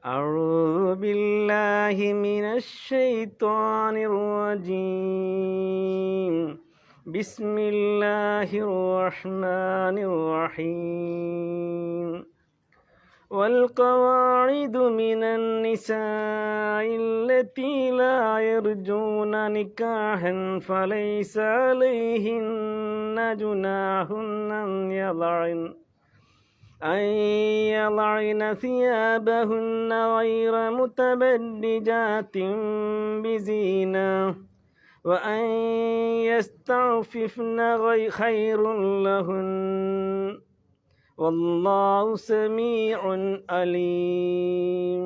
أعوذ بالله من الشيطان الرجيم بسم الله الرحمن الرحيم والقواعد من النساء التي لا يرجون نكاحا فليس عليهن جناح أن يضعن ثيابهن غير متبرجات بزينة وأن يستعففن خير لهن والله سميع عليم.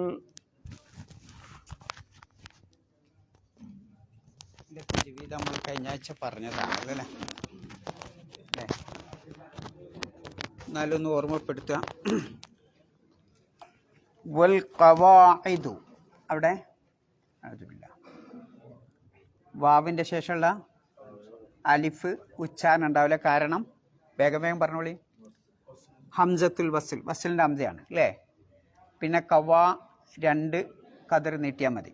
ജീവിതം നമ്മൾ കഴിഞ്ഞ ആഴ്ച പറഞ്ഞതാണ് അല്ലേ? എന്നാലൊന്ന് ഓർമ്മപ്പെടുത്തുക. വൽ ഖവാഇദു അവിടെ വാവിൻ്റെ ശേഷമുള്ള അലിഫ് ഉച്ചാരണം ഉണ്ടാവില്ല. കാരണം വേഗം വേഗം പറഞ്ഞോളി. ഹംസത്തുൽ വസിലിൻ്റെ ഹംസയാണ് അല്ലേ? പിന്നെ കവാ 2 കതിർ നീട്ടിയാൽ മതി.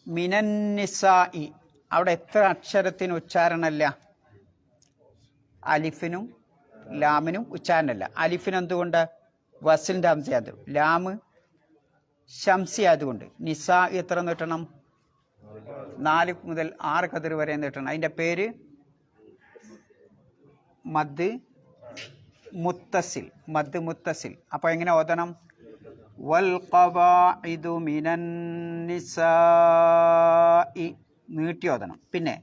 മിനന്നിസായി അവിടെ എത്ര അക്ഷരത്തിന് ഉച്ചാരണമല്ല? അലിഫിനും ലാമിനും ഉച്ചാരണമല്ല. അലിഫിന് എന്തുകൊണ്ട്? വസിലിൻ്റെ ഹംസയാത്. ലാമ് ശംസി ആയതുകൊണ്ട്. നിസാ എത്ര നീട്ടണം? 4 മുതൽ 6 കതിർ വരെ നീട്ടണം. അതിൻ്റെ പേര് മദ് മുത്തസിൽ. അപ്പോൾ എങ്ങനെ ഓതണം? വൽ ഖവാഇദു മിനൻ നിസാഇ നീട്ടി ഓതണം. പിന്നെ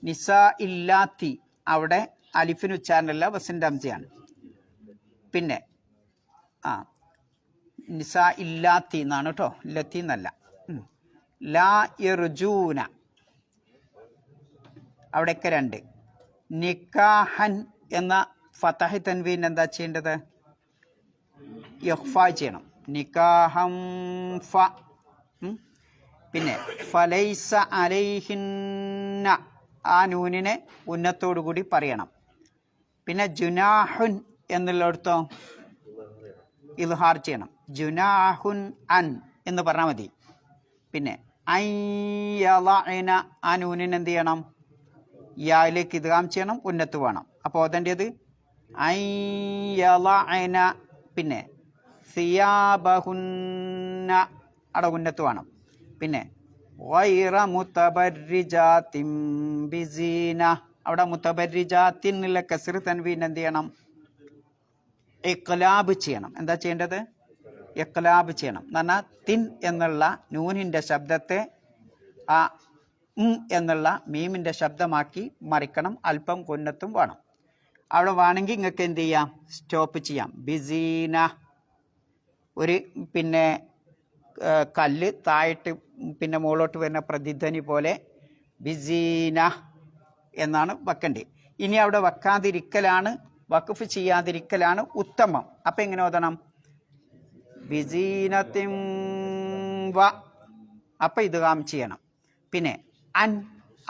നിസാ ഇല്ലാത്തി അവിടെ അലിഫിന് ഉച്ചാരണമല്ല, വസിൻ്റെ ഹംസയാണ്. പിന്നെ നിസാ ഇല്ലാത്തി എന്നാണ് കേട്ടോ, ലത്തി എന്നല്ല. ലാ യർജൂന അവിടെയൊക്കെ 2. നിക്കാഹൻ എന്ന ഫതഹ് തൻവീൻ എന്താ ചെയ്യേണ്ടത്? ഇഖ്ഫ ചെയ്യണം. നിക്കാഹം ഫ. പിന്നെ ഫലൈസ അലൈഹിന്ന ആ നൂനിനെ ഉന്നത്തോടു കൂടി പറയണം. പിന്നെ ജുനാഹുൻ എന്നുള്ളിടത്തോ ഇൽഹാർ ചെയ്യണം. ജുനാഹുൻ അൻ എന്ന് പറഞ്ഞാൽ മതി. പിന്നെ അയ്യളഅന ആ നൂനിന് എന്ത് ചെയ്യണം? യായിലേക്ക് ഇദ്ഗാം ചെയ്യണം, ഉന്നത്ത് വേണം. അപ്പോൾ അതിൻ്റേത് അയ്യളഅന. പിന്നെ സിയാബഹുന്ന അവിടെ ഉന്നത്ത് വേണം. പിന്നെ ഗൈറ മുതബർരിജാത്തിൻ ബിസീന അവിടെ മുതബർരിജാത്തിൻ എന്നുള്ള കസ്ർ തൻവീൻ എന്ത് ചെയ്യണം? ഇഖ്ലാബ് ചെയ്യണം. എന്താ ചെയ്യേണ്ടത്? ഇഖ്ലാബ് ചെയ്യണം എന്ന് പറഞ്ഞാൽ തിൻ എന്നുള്ള നൂനിൻ്റെ ശബ്ദത്തെ ആ എന്നുള്ള മീമിൻ്റെ ശബ്ദമാക്കി മറിക്കണം. അല്പം കൊന്നത്തും വേണം. അവിടെ വേണമെങ്കിൽ നിങ്ങൾക്ക് എന്ത് ചെയ്യാം? സ്റ്റോപ്പ് ചെയ്യാം. ബിസീന ഒരു പിന്നെ കല്ല് താഴട്ട് പിന്നെ മുകളോട്ട് വരുന്ന പ്രതിധ്വനി പോലെ ബിസീന എന്നാണ് വെക്കേണ്ടത്. ഇനി അവിടെ വെക്കാതിരിക്കലാണ്, വഖഫ് ചെയ്യാതിരിക്കലാണ് ഉത്തമം. അപ്പം എങ്ങനെ ഓതണം? ബിസീനത്തിൻ വ. അപ്പം ഇദ്ഗാം ചെയ്യണം. പിന്നെ അൻ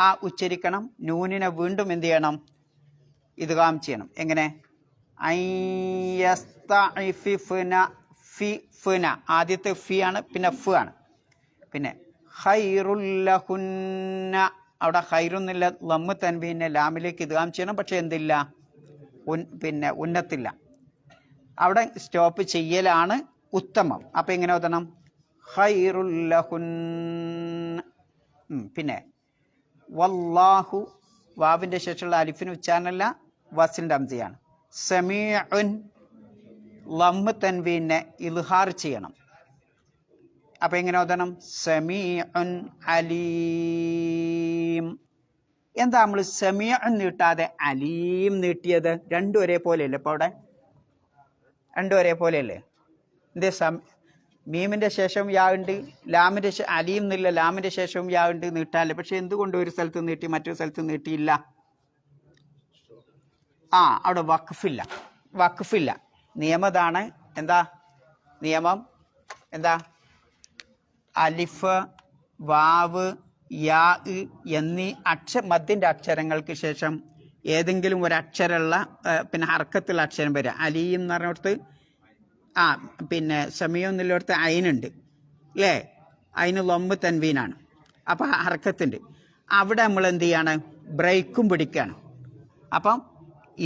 ആ ഉച്ചരിക്കണം. നൂനിനെ വീണ്ടും എന്ത് ചെയ്യണം? ഇദ്ഗാം ചെയ്യണം. എങ്ങനെ? അയ്യസ്തഇഫിഫ്ന ഫി ഫിന ആദ്യത്തെ ഫി ആണ്, പിന്നെ ഫ് ആണ്. പിന്നെ ഖൈറുല്ലഹുന്ന അവിടെ ഖൈറുന്നില്ല ലമ്മ് തൻവീനെ ലാമിലേക്ക് ഇദ്ഗാം ചെയ്യണം. പക്ഷെ എന്തില്ല? പിന്നെ ഉന്നത്തില്ല. അവിടെ സ്റ്റോപ്പ് ചെയ്യലാണ് ഉത്തമം. അപ്പം എങ്ങനെ ഓതണം? ഖൈറുല്ലഹുന്ന. പിന്നെ വല്ലാഹു വാവിൻ്റെ ശേഷമുള്ള അലിഫിന് ഉച്ചാരണമല്ല, വസിൻ്റെ ഹംസയാണ്. സമീഉൻ ലമ്മ് തൻവീനെ ഇൽഹാർ ചെയ്യണം. അപ്പം എങ്ങനെ ഓതണം? സമീഉൻ അലീം. എന്താ നമ്മൾ സമീഉൻ നീട്ടാതെ അലീം നീട്ടിയത്? രണ്ടും ഒരേപോലെയല്ലേ? ഇപ്പോൾ അവിടെ രണ്ടും ഒരേപോലെയല്ലേ? എന്തേ മീമിൻ്റെ ശേഷം യാ ഉണ്ട്, ലാമിൻ്റെ അലീം എന്നില്ല, ലാമിൻ്റെ ശേഷവും യാ ഉണ്ട്, നീട്ടാല്ലേ. പക്ഷെ എന്തുകൊണ്ട് ഒരു സ്ഥലത്ത് നീട്ടി മറ്റൊരു സ്ഥലത്ത് നീട്ടിയില്ല? അവിടെ വഖഫില്ല. നിയമതാണ്. എന്താ നിയമം? എന്താ? അലിഫ്, വാവ്, യാ എന്നീ മദ്ദിൻ്റെ അക്ഷരങ്ങൾക്ക് ശേഷം ഏതെങ്കിലും ഒരു അക്ഷരമുള്ള പിന്നെ ഹർക്കത്തുള്ള അക്ഷരം വരിക. അലിയും എന്ന് പറഞ്ഞിടത്ത് പിന്നെ സമീം എന്നുള്ളിടത്ത് അയിനുണ്ട്. അല്ലേ? അതിന് ലൊമ്പ് തൻവീനാണ്. അപ്പം ഹർക്കത്തുണ്ട്. അവിടെ നമ്മൾ എന്ത് ചെയ്യാണ്? ബ്രേക്കും പിടിക്കുകയാണ്. അപ്പം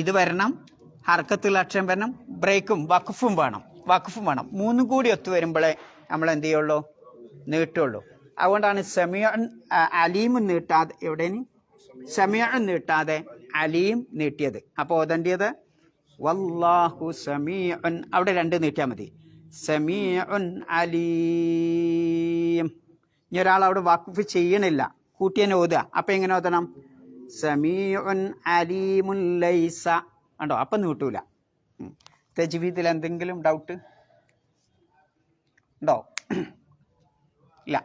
ഇത് വരണം, ഹർക്കത്തുള്ള അക്ഷരം വരണം, ബ്രേക്കും വഖഫും വേണം. മൂന്നും കൂടി ഒത്തു വരുമ്പോഴേ നമ്മൾ എന്ത് ചെയ്യുള്ളൂ? നീട്ടുള്ളൂ. അതുകൊണ്ടാണ് സമീഉൻ അലീമും നീട്ടാതെ, എവിടെയാണ് സമീഉൻ നീട്ടാതെ അലീം നീട്ടിയത്. അപ്പോൾ ഓതേണ്ടിയത് വല്ലാഹു സമീഉൻ, അവിടെ 2 നീട്ടിയാൽ മതി. സമീഉൻ അലീം. ഇനി ഒരാൾ അവിടെ വഖഫ് ചെയ്യണില്ല, കൂട്ടിയനെ ഓതുക. അപ്പം എങ്ങനെ ഓതണം? സമീഉൻ അലീമുൻ ലൈസ. കണ്ടോ? അപ്പം നീട്ടൂല. തജ്വീദിൽ എന്തെങ്കിലും ഡൗട്ട് ഉണ്ടോ? ഇല്ല.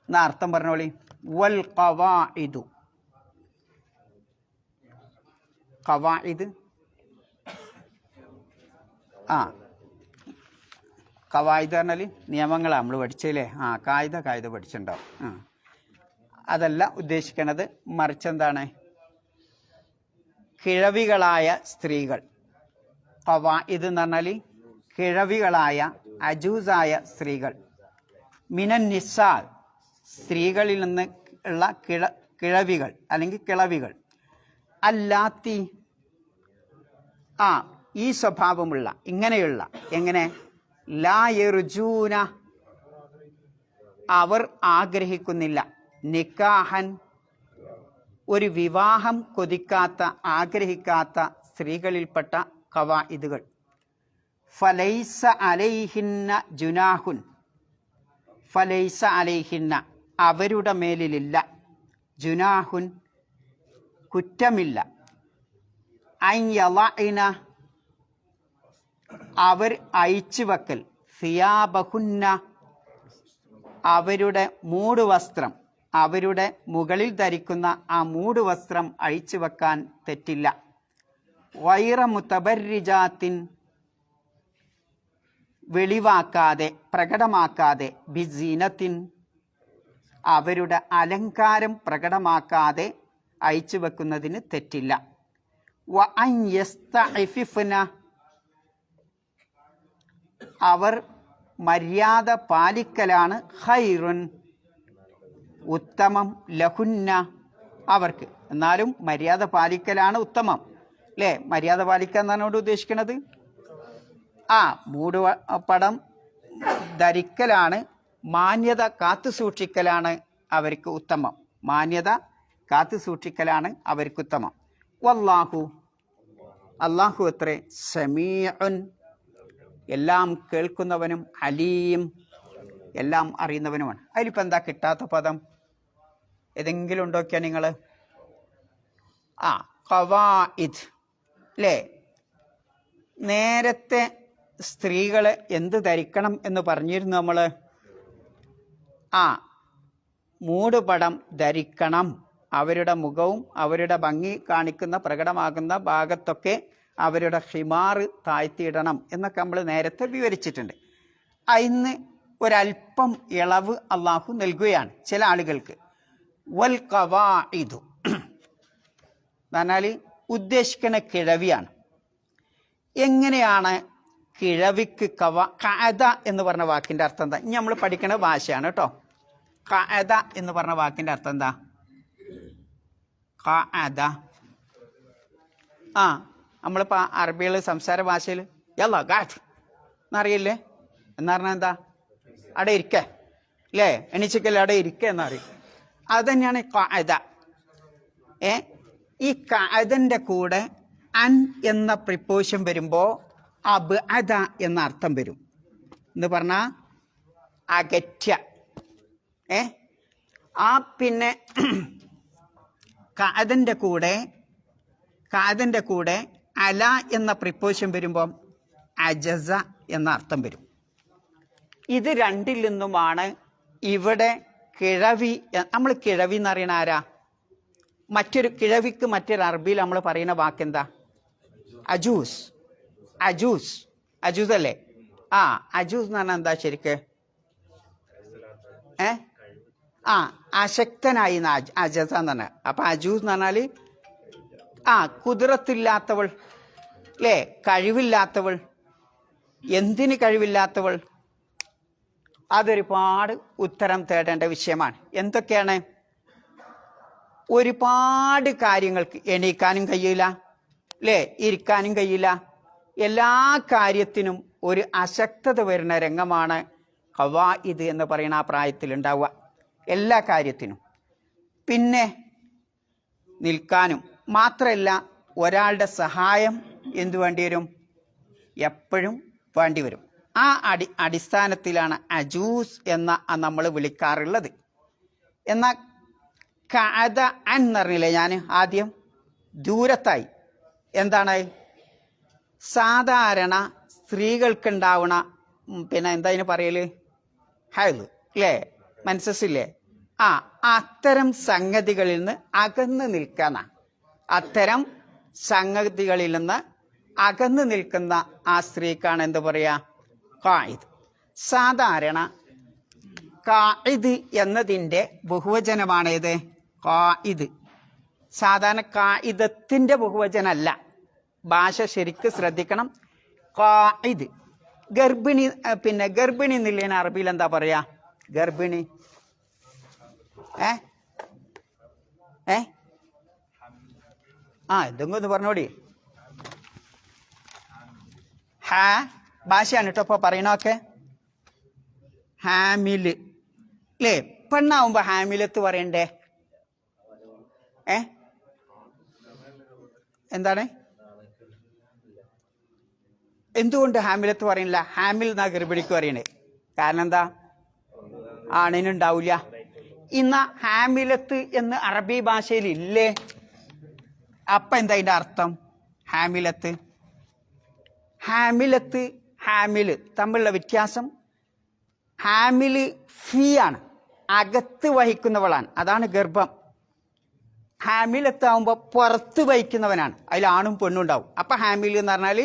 എന്നാ അർത്ഥം പറഞ്ഞോളി. വൽ ഖവാഇദു. ഖവാഇദ്, ഖവായിദ് പറഞ്ഞാൽ നിയമങ്ങളാണ് നമ്മൾ പഠിച്ചല്ലേ. കായിക പഠിച്ചിട്ടുണ്ടാവും. അതല്ല ഉദ്ദേശിക്കണത്, മറിച്ചെന്താണ്? കിഴവികളായ സ്ത്രീകൾ. ഖവായിദ് എന്ന് പറഞ്ഞാൽ കിഴവികളായ, അജൂസായ സ്ത്രീകൾ. മിനൻ നിസാ, സ്ത്രീകളിൽ നിന്ന് ഉള്ള കിഴവികൾ അല്ലെങ്കിൽ കിളവികൾ. അല്ലാത്തി, ഈ സ്വഭാവമുള്ള, ഇങ്ങനെയുള്ള, എങ്ങനെ? ലാ യർജൂന, അവർ ആഗ്രഹിക്കുന്നില്ല. നിക്കാഹൻ, ഒരു വിവാഹം കൊതിക്കാത്ത, ആഗ്രഹിക്കാത്ത സ്ത്രീകളിൽപ്പെട്ട ഖവായിദുകൾ. ഫലൈസ അലൈഹിന്ന ജുനാഹുൻ, ഫലൈസ അലൈഹിന്ന, അവരുടെ മേലിലില്ല. ജുനാഹുൻ, കുറ്റമില്ല. അൻ യളഇന, അവർ അയച്ചു വെക്കൽ. സിയാബഹുന്ന, അവരുടെ മൂടുവസ്ത്രം, അവരുടെ മുകളിൽ ധരിക്കുന്ന ആ മൂടുവസ്ത്രം അയച്ചു വെക്കാൻ തെറ്റില്ല. വൈറ മുതബർരിജാത്തിൻ, വെളിവാക്കാതെ, പ്രകടമാക്കാതെ. ബിസീനത്തിൻ, അവരുടെ അലങ്കാരം പ്രകടമാക്കാതെ അയച്ചു വെക്കുന്നതിന് തെറ്റില്ല. വ അൻ യസ്തഇഫിഫ്ന, അവർ മര്യാദ പാലിക്കലാണ്. ഖൈറുൻ, ഉത്തമം. ലഹുന്ന, അവർക്ക്. എന്നാലും മര്യാദ പാലിക്കലാണ് ഉത്തമം, അല്ലേ? മര്യാദ പാലിക്കുക എന്നാണ് ഉദ്ദേശിക്കുന്നത്. മൂടുപടം ധരിക്കലാണ്, മാന്യത കാത്തു സൂക്ഷിക്കലാണ് അവർക്ക് ഉത്തമം. മാന്യത കാത്തു സൂക്ഷിക്കലാണ് അവർക്ക് ഉത്തമം. വല്ലാഹു, അല്ലാഹു അത്രേ, സമീഉൻ, എല്ലാം കേൾക്കുന്നവനും, അലീം, എല്ലാം അറിയുന്നവനുമാണ്. അതിലിപ്പോൾ എന്താ കിട്ടാത്ത പദം? ഏതെങ്കിലും ഉണ്ടോക്കിയാൽ നിങ്ങൾ? ഖവായിദ്, അല്ലേ? നേരത്തെ സ്ത്രീകൾ എന്ത് ധരിക്കണം എന്ന് പറഞ്ഞിരുന്നു നമ്മൾ? മൂടുപടം ധരിക്കണം. അവരുടെ മുഖവും അവരുടെ ഭംഗി കാണിക്കുന്ന, പ്രകടമാകുന്ന ഭാഗത്തൊക്കെ അവരുടെ ഹിമാറ് താഴ്ത്തിയിടണം എന്നൊക്കെ നമ്മൾ നേരത്തെ വിവരിച്ചിട്ടുണ്ട്. അതിന് ഒരല്പം ഇളവ് അള്ളാഹു നൽകുകയാണ് ചില ആളുകൾക്ക്. വൽ ഖവാഇദു എന്നാൽ ഉദ്ദേശിക്കുന്ന കിഴവിയാണ്. എങ്ങനെയാണ് കിഴവിക്ക് ഖഅദ എന്ന് പറഞ്ഞ വാക്കിൻ്റെ അർത്ഥം എന്താ? ഇനി നമ്മൾ പഠിക്കുന്ന ഭാഷയാണ് കേട്ടോ. ഖഅദ എന്ന് പറഞ്ഞ വാക്കിൻ്റെ അർത്ഥം എന്താ? ഖഅദ, നമ്മളിപ്പോൾ അറബികൾ സംസാര ഭാഷയിൽ യല്ലാ ഗാറ്റ് എന്നറിയില്ലേ? എന്ന് പറഞ്ഞാൽ എന്താ? അവിടെ ഇരിക്കേ, അല്ലേ? എണീച്ചിക്കല്ലേ, അവിടെ ഇരിക്കുക എന്നറിയും. അത് തന്നെയാണ് ഖഅദ. ഈ ഖഅദൻ്റെ കൂടെ അൻ എന്ന പ്രിപ്പോഷൻ വരുമ്പോൾ അബ്അദ എന്ന അർത്ഥം വരും. എന്ന് പറഞ്ഞാൽ അകറ്റ. പിന്നെ ഖഅദൻ്റെ കൂടെ അല എന്ന പ്രിപ്പോഷൻ വരുമ്പം അജസ എന്ന അർത്ഥം വരും. ഇത് രണ്ടിൽ നിന്നുമാണ് ഇവിടെ കിഴവി. നമ്മൾ കിഴവി എന്ന് പറയുന്ന ആരാ? മറ്റൊരു കിഴവിക്ക് മറ്റൊരു അറബിയിൽ നമ്മൾ പറയുന്ന വാക്കെന്താ? അജൂസ്. അജൂസ്, അജൂസ് അല്ലേ? അജൂസ് എന്ന് പറഞ്ഞാൽ എന്താ ശരിക്ക്? അശക്തനായി അജസ എന്ന് പറഞ്ഞാൽ. അപ്പം അജൂസ് എന്ന് പറഞ്ഞാൽ കുതിരത്തില്ലാത്തവൾ, അല്ലേ? കഴിവില്ലാത്തവൾ, എന്തിന് കഴിവില്ലാത്തവൾ? അതൊരുപാട് ഉത്തരം തേടേണ്ട വിഷയമാണ്. എന്തൊക്കെയാണ്? ഒരുപാട് കാര്യങ്ങൾക്ക് എണീക്കാനും കഴിയില്ല, അല്ലേ? ഇരിക്കാനും കഴിയില്ല. എല്ലാ കാര്യത്തിനും ഒരു അശക്തത വരുന്ന രംഗമാണ് ഖവാഇദ് എന്ന് പറയുന്ന ആ പ്രായത്തിൽ ഉണ്ടാവുക, എല്ലാ കാര്യത്തിനും. പിന്നെ നിൽക്കാനും മാത്രമല്ല, ഒരാളുടെ സഹായം എന്തു വേണ്ടി വരും? എപ്പോഴും വേണ്ടി വരും. ആ അടിസ്ഥാനത്തിലാണ് അജൂസ് എന്ന നമ്മൾ വിളിക്കാറുള്ളത്. എന്നാൽ കഅദ എന്ന് പറഞ്ഞില്ലേ ഞാൻ ആദ്യം, ദൂരത്തായി. എന്താണ്? സാധാരണ സ്ത്രീകൾക്കുണ്ടാവണ പിന്നെ എന്താ ഇതിന് പറയല്? ഹൈദ് അല്ലേ? മെൻസസില്ലേ? അത്തരം സംഗതികളിൽ നിന്ന് അകന്ന് നിൽക്കുന്ന, അത്തരം സംഗതികളിൽ നിന്ന് അകന്ന് നിൽക്കുന്ന ആ സ്ത്രീക്കാണ് എന്ത് പറയാ? ഖായിദ്. സാധാരണ ഖായിദ് എന്നതിൻ്റെ ബഹുവചനമാണ് ഏത്? ഖായിദ്. സാധാരണ ഖായിദത്തിന്റെ ബഹുവചനമല്ല. ഭാഷ ശരിക്ക് ശ്രദ്ധിക്കണം. ഖായിദ്. ഗർഭിണി, പിന്നെ ഗർഭിണി എന്നുള്ളതിന് അറബിയിൽ എന്താ പറയാ? ഗർഭിണി എന്തെങ്കിലും ഒന്ന് പറഞ്ഞോടി. ഭാഷയാണ് കേട്ടോ ഇപ്പൊ പറയണൊക്കെ. ഹാമില് അല്ലേ? പെണ്ണാവുമ്പോ ഹാമിലത്ത് പറയണ്ടേ? എന്താണ്? എന്തുകൊണ്ട് ഹാമിലത്ത് പറയണില്ല? ഹാമിൽ എന്നാ ഗർഭിണിക്ക് പറയണേ. കാരണം എന്താ? ആണിനുണ്ടാവില്ല. ഇന്ന ഹാമിലത്ത് എന്ന് അറബി ഭാഷയിൽ ഇല്ലേ? അപ്പൊ എന്താ അതിന്റെ അർത്ഥം? ഹാമിലത്ത്, ഹാമിലത്ത്, ഹാമില് തമ്മിലുള്ള വ്യത്യാസം. ഹാമില് ഫീ ആണ്, അകത്ത് വഹിക്കുന്നവളാണ്, അതാണ് ഗർഭം. ഹാമിലത്താവുമ്പോൾ പുറത്ത് വഹിക്കുന്നവനാണ്, അതിൽ ആണും പെണ്ണും ഉണ്ടാവും. അപ്പൊ ഹാമിൽ എന്ന് പറഞ്ഞാൽ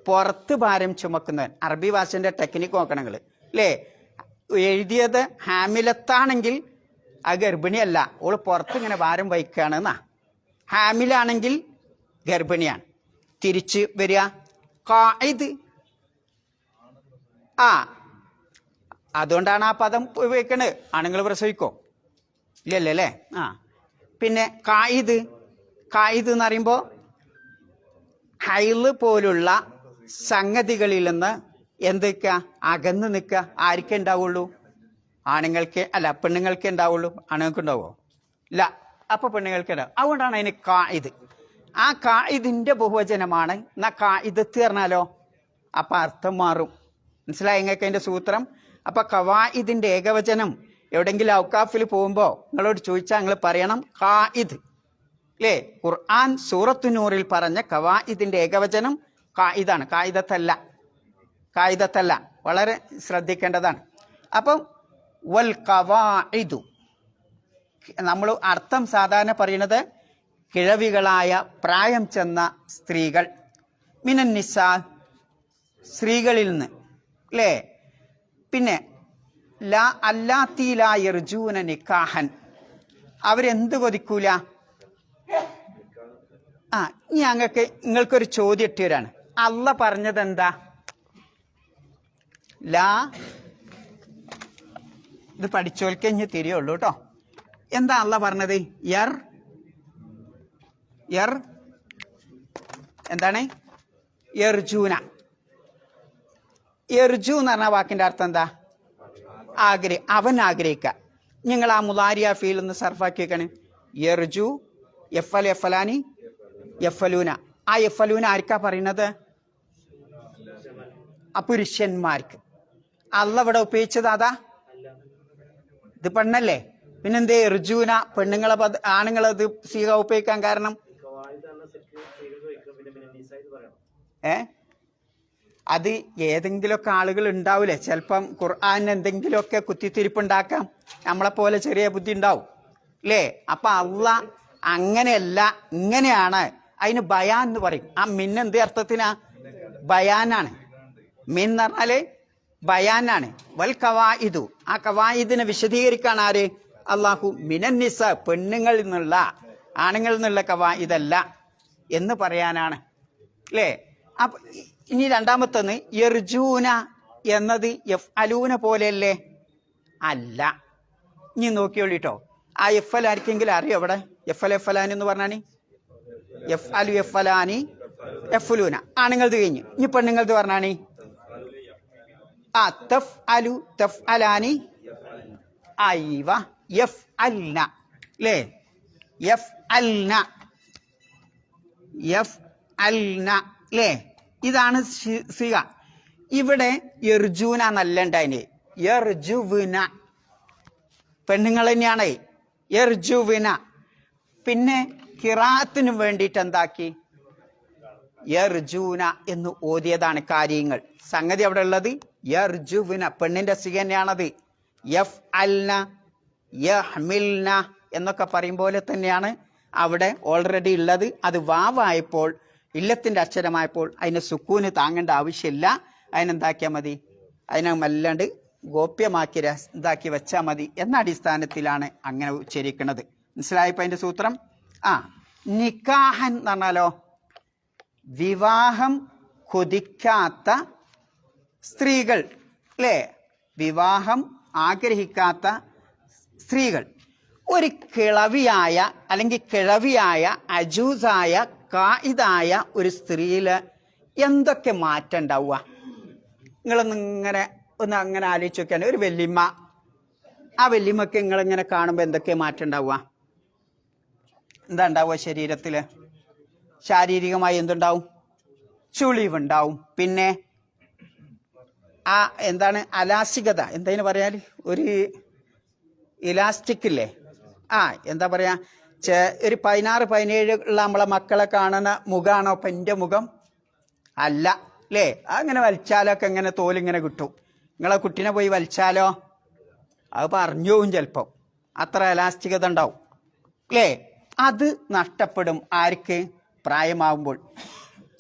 പുറത്ത് ഭാരം ചുമക്കുന്നവൻ. അറബി ഭാഷന്റെ ടെക്നിക്ക് നോക്കണങ്ങൾ അല്ലേ? എഴുതിയത് ഹാമിലത്താണെങ്കിൽ അത് ഗർഭിണിയല്ല, ഓള് പുറത്ത് ഇങ്ങനെ ഭാരം വഹിക്കുകയാണ് എന്നാ. ഹാമിലാണെങ്കിൽ ഗർഭിണിയാണ്. തിരിച്ച് വരിക ഖായിദ്. അതുകൊണ്ടാണ് ആ പദം ഉപയോഗിക്കണത്. ആണുങ്ങൾ പ്രസവിക്കോ? ഇല്ലല്ലേ അല്ലേ? പിന്നെ ഖായിദ്, ഖായിദ് എന്ന് പറയുമ്പോൾ ഹൈള് പോലുള്ള സംഗതികളിൽ നിന്ന് എന്തൊക്കെ അകന്ന് നിൽക്കുക. ആർക്കേ ഉണ്ടാവുള്ളൂ? ആണുങ്ങൾക്ക് അല്ല, പെണ്ണുങ്ങൾക്ക് ഉണ്ടാവുള്ളൂ. ആണുങ്ങൾക്ക് ഉണ്ടാവുമോ? ഇല്ല. അപ്പൊ പെണ്ണുങ്ങൾക്ക് ഉണ്ടാവും. അതുകൊണ്ടാണ് അതിന് ഖായിദ്. ആ ഖായിദിന്റെ ബഹുവചനമാണ്. എന്നാ ഖായിദത്ത് പറഞ്ഞാലോ അപ്പൊ അർത്ഥം മാറും. മനസ്സിലായി നിങ്ങൾക്ക് അതിന്റെ സൂത്രം? അപ്പൊ ഖവായിദിന്റെ ഏകവചനം എവിടെങ്കിലും ഔക്കാഫിൽ പോകുമ്പോ നിങ്ങളോട് ചോദിച്ചാൽ നിങ്ങൾ പറയണം ഖായിദ് അല്ലേ? ഖുർആൻ സൂറത്തു നൂറിൽ പറഞ്ഞ ഖവായിദിന്റെ ഏകവചനം ഖായിദാണ്, ഖായിദത്തല്ല. ഖായിദത്തല്ല. വളരെ ശ്രദ്ധിക്കേണ്ടതാണ്. അപ്പം വൽ ഖവായിദു നമ്മൾ അർത്ഥം സാധാരണ പറയുന്നത് കിഴവികളായ പ്രായം ചെന്ന സ്ത്രീകൾ. മിനൻ നിസാ, സ്ത്രീകളിൽ നിന്ന് അല്ലേ? പിന്നെ ലാ അല്ലാത്തി ലാ യർജൂന നിക്കാഹൻ, അവരെന്ത് കൊതിക്കൂല? നിങ്ങൾക്കൊരു ചോദ്യം ഇട്ടവരാണ്. അള്ള പറഞ്ഞത് എന്താ? ഇത് പഠിച്ചോൽക്കേ ഇനി തിരിയുള്ളൂ കേട്ടോ. എന്താ അള്ള പറഞ്ഞത്? എന്താണ്? യർജൂന. യർജു എന്ന് പറഞ്ഞ വാക്കിന്റെ അർത്ഥം എന്താ? അവൻ ആഗ്രഹിക്കുക. നിങ്ങൾ ആ മുലാരിയ ഫീൽ ഒന്ന് സർഫാക്കി വെക്കാണ്. യർജു, യഫൽ, യഫലാനി, യഫലൂന. ആ യഫലൂന ആർക്കാ പറയുന്നത്? പുരുഷന്മാർക്ക്. അള്ള ഇവിടെ ഉപയോഗിച്ചത് അതാ? ഇത് പെണ്ണല്ലേ? പിന്നെന്തേ ഋജുവിന പെണ്ണുങ്ങളെ ആണുങ്ങളത് സീക ഉപയോഗിക്കാൻ കാരണം? അത് ഏതെങ്കിലുമൊക്കെ ആളുകൾ ഉണ്ടാവൂലേ, ചിലപ്പം ഖുർആന് എന്തെങ്കിലുമൊക്കെ കുത്തിത്തിരിപ്പുണ്ടാക്കാം. നമ്മളെപ്പോലെ ചെറിയ ബുദ്ധി ഉണ്ടാവും അല്ലേ? അപ്പൊ അള്ള അങ്ങനെയല്ല, ഇങ്ങനെയാണ്. അതിന് ബയാൻ എന്ന് പറയും. ആ മിന്നെന്ത് അർത്ഥത്തിനാ? ബയാനാണ്. മിൻ എന്ന് പറഞ്ഞാല് ബയാനാണ്. വൽ ഖവായിദു, ആ ഖവായിദിനെ വിശദീകരിക്കാണ് ആര്? അള്ളാഹു. മിനന്നിസ, പെണ്ണുങ്ങളിൽ നിന്നുള്ള, ആണുങ്ങളിൽ നിന്നുള്ള ഖവായിദല്ല എന്ന് പറയാനാണ് അല്ലേ? അപ്പൊ ഇനി രണ്ടാമത്തൊന്ന് യർജൂന എന്നത് എഫ് അലൂന പോലെയല്ലേ? അല്ല. ഇനി നോക്കിയോളിട്ടോ, ആ എഫ് അൽ ആർക്കെങ്കിലും അറിയോ? അവിടെ എഫ് അലാനി എന്ന് പറഞ്ഞാണ് എഫ് അലു എഫ് അലാനി എഫ് ലൂന. ആണുങ്ങളത് കഴിഞ്ഞു. ഇനി പെണ്ണുങ്ങളത് പറഞ്ഞാണ് ആ തഫ് അലു തഫ് അലാനി ഐവ എഫ് അൽന അല്ലേ? എഫ് അൽന എഫ് അൽന അല്ലേ? ഇതാണ് സിഗ. ഇവിടെ യർജൂന നല്ല ഉണ്ടായിന്, യർജുവിന. പെണ്ണുങ്ങൾ തന്നെയാണ് യർജുവിന. പിന്നെ ഖിറാഅത്തിന് വേണ്ടിയിട്ട് എന്താക്കി? യർജൂന എന്ന് ഓതിയതാണ് കാര്യങ്ങൾ. സംഗതി അവിടെ ഉള്ളത് യർജുവിന, പെണ്ണിന്റെ സിഗ തന്നെയാണത്. യഫ് അൽന യഹ്മിൽന എന്നൊക്കെ പറയും പോലെ തന്നെയാണ് അവിടെ ഓൾറെഡി ഉള്ളത്. അത് വാവായപ്പോൾ, ഇല്ലത്തിന്റെ അക്ഷരമായപ്പോൾ അതിന് സുക്കൂന് താങ്ങേണ്ട ആവശ്യമില്ല. അതിനെന്താക്കിയാൽ മതി? അതിനെ മല്ലാണ്ട് ഗോപ്യമാക്കി ഇതാക്കി വെച്ചാൽ മതി എന്ന അടിസ്ഥാനത്തിലാണ് അങ്ങനെ ഉച്ചരിക്കുന്നത്. മനസ്സിലായപ്പോ അതിന്റെ സൂത്രം? നിക്കാഹൻ എന്ന് പറഞ്ഞാലോ വിവാഹം കൊതിക്കാത്ത സ്ത്രീകൾ അല്ലേ? വിവാഹം ആഗ്രഹിക്കാത്ത സ്ത്രീകൾ. ഒരു കിളവിയായ അല്ലെങ്കിൽ കിഴവിയായ അജൂസായ കായിതായ ഒരു സ്ത്രീയില് എന്തൊക്കെ മാറ്റം ഉണ്ടാവുക? നിങ്ങളൊന്നിങ്ങനെ അങ്ങനെ ആലോചിച്ച് നോക്കിയാണ്. ഒരു വല്യമ്മ, ആ വല്യമ്മക്ക് നിങ്ങളിങ്ങനെ കാണുമ്പോൾ എന്തൊക്കെ മാറ്റം ഉണ്ടാവുക? എന്താ ഉണ്ടാവുക? ശരീരത്തില് ശാരീരികമായി എന്തുണ്ടാവും? ചുളിവുണ്ടാവും. പിന്നെ ആ എന്താണ് അലാസ്റ്റികത, എന്തതിന് പറയാൻ? ഒരു ഇലാസ്റ്റിക് ഇല്ലേ? എന്താ പറയാ, ഒരു 16-17 ഉള്ള നമ്മളെ മക്കളെ കാണുന്ന മുഖമാണോ ഇപ്പം എൻ്റെ മുഖം? അല്ല അല്ലേ? അങ്ങനെ വലിച്ചാലൊക്കെ ഇങ്ങനെ തോലിങ്ങനെ കിട്ടും. നിങ്ങളെ കുട്ടീനെ പോയി വലിച്ചാലോ അത് പറഞ്ഞു പോവും ചിലപ്പോൾ. അത്ര എലാസ്റ്റികത ഉണ്ടാവും അല്ലേ? അത് നഷ്ടപ്പെടും. ആർക്ക്? പ്രായമാവുമ്പോൾ.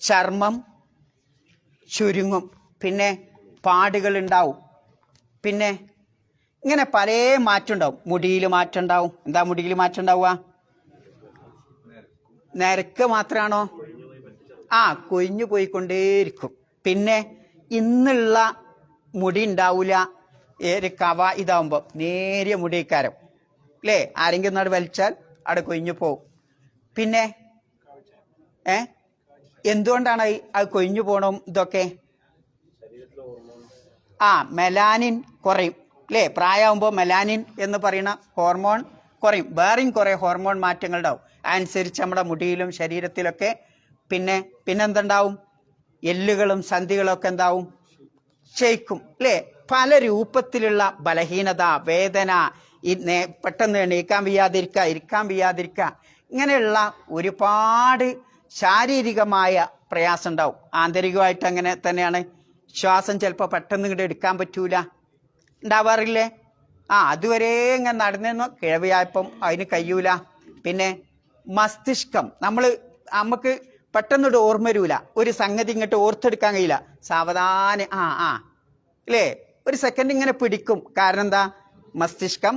ചർമ്മം ചുരുങ്ങും, പിന്നെ പാടുകൾ ഉണ്ടാവും, പിന്നെ ഇങ്ങനെ പല മാറ്റം ഉണ്ടാവും. മുടിയിൽ മാറ്റം ഉണ്ടാവും. എന്താ മുടിയിൽ മാറ്റം ഉണ്ടാവുക? നിരക്ക് മാത്രമാണോ? കൊഴിഞ്ഞു പോയിക്കൊണ്ടേയിരിക്കും. പിന്നെ ഇന്നുള്ള മുടി ഉണ്ടാവില്ല. ഒരു കവ ഇതാവുമ്പോൾ നേരിയ മുടിക്കാരം അല്ലേ? ആരെങ്കിലും നാട് വലിച്ചാൽ അവിടെ കൊഴിഞ്ഞു പോവും. പിന്നെ എന്തുകൊണ്ടാണ് അത് കൊഴിഞ്ഞു പോകണം? ഇതൊക്കെ മെലാനിൻ കുറയും അല്ലേ? പ്രായമാകുമ്പോൾ മെലാനിൻ എന്ന് പറയുന്ന ഹോർമോൺ കുറയും. വേറെയും കുറെ ഹോർമോൺ മാറ്റങ്ങൾ ഉണ്ടാവും. അതനുസരിച്ച് നമ്മുടെ മുടിയിലും ശരീരത്തിലൊക്കെ പിന്നെന്തുണ്ടാവും? എല്ലുകളും സന്ധികളും ഒക്കെ എന്താവും? ക്ഷയിക്കും അല്ലേ? പല രൂപത്തിലുള്ള ബലഹീനത, വേദന, പെട്ടെന്ന് എണീക്കാൻ വയ്യാതിരിക്കുക, ഇരിക്കാൻ വയ്യാതിരിക്കുക, ഇങ്ങനെയുള്ള ഒരുപാട് ശാരീരികമായ പ്രയാസം ഉണ്ടാവും. ആന്തരികമായിട്ട് അങ്ങനെ തന്നെയാണ്. ശ്വാസം ചിലപ്പോൾ പെട്ടെന്ന് ഇങ്ങോട്ട് എടുക്കാൻ പറ്റൂല, ഉണ്ടാവാറില്ലേ? അതുവരെ ഇങ്ങനെ നടന്നു കിഴവിയായപ്പം അതിന് കഴിയൂല. പിന്നെ മസ്തിഷ്കം, നമുക്ക് പെട്ടെന്നൊരു ഓർമ്മ വരൂല. ഒരു സംഗതി ഇങ്ങോട്ട് ഓർത്തെടുക്കാൻ കഴിയില്ല. സാവധാനം അല്ലേ? ഒരു സെക്കൻഡ് ഇങ്ങനെ പിടിക്കും. കാരണം എന്താ? മസ്തിഷ്കം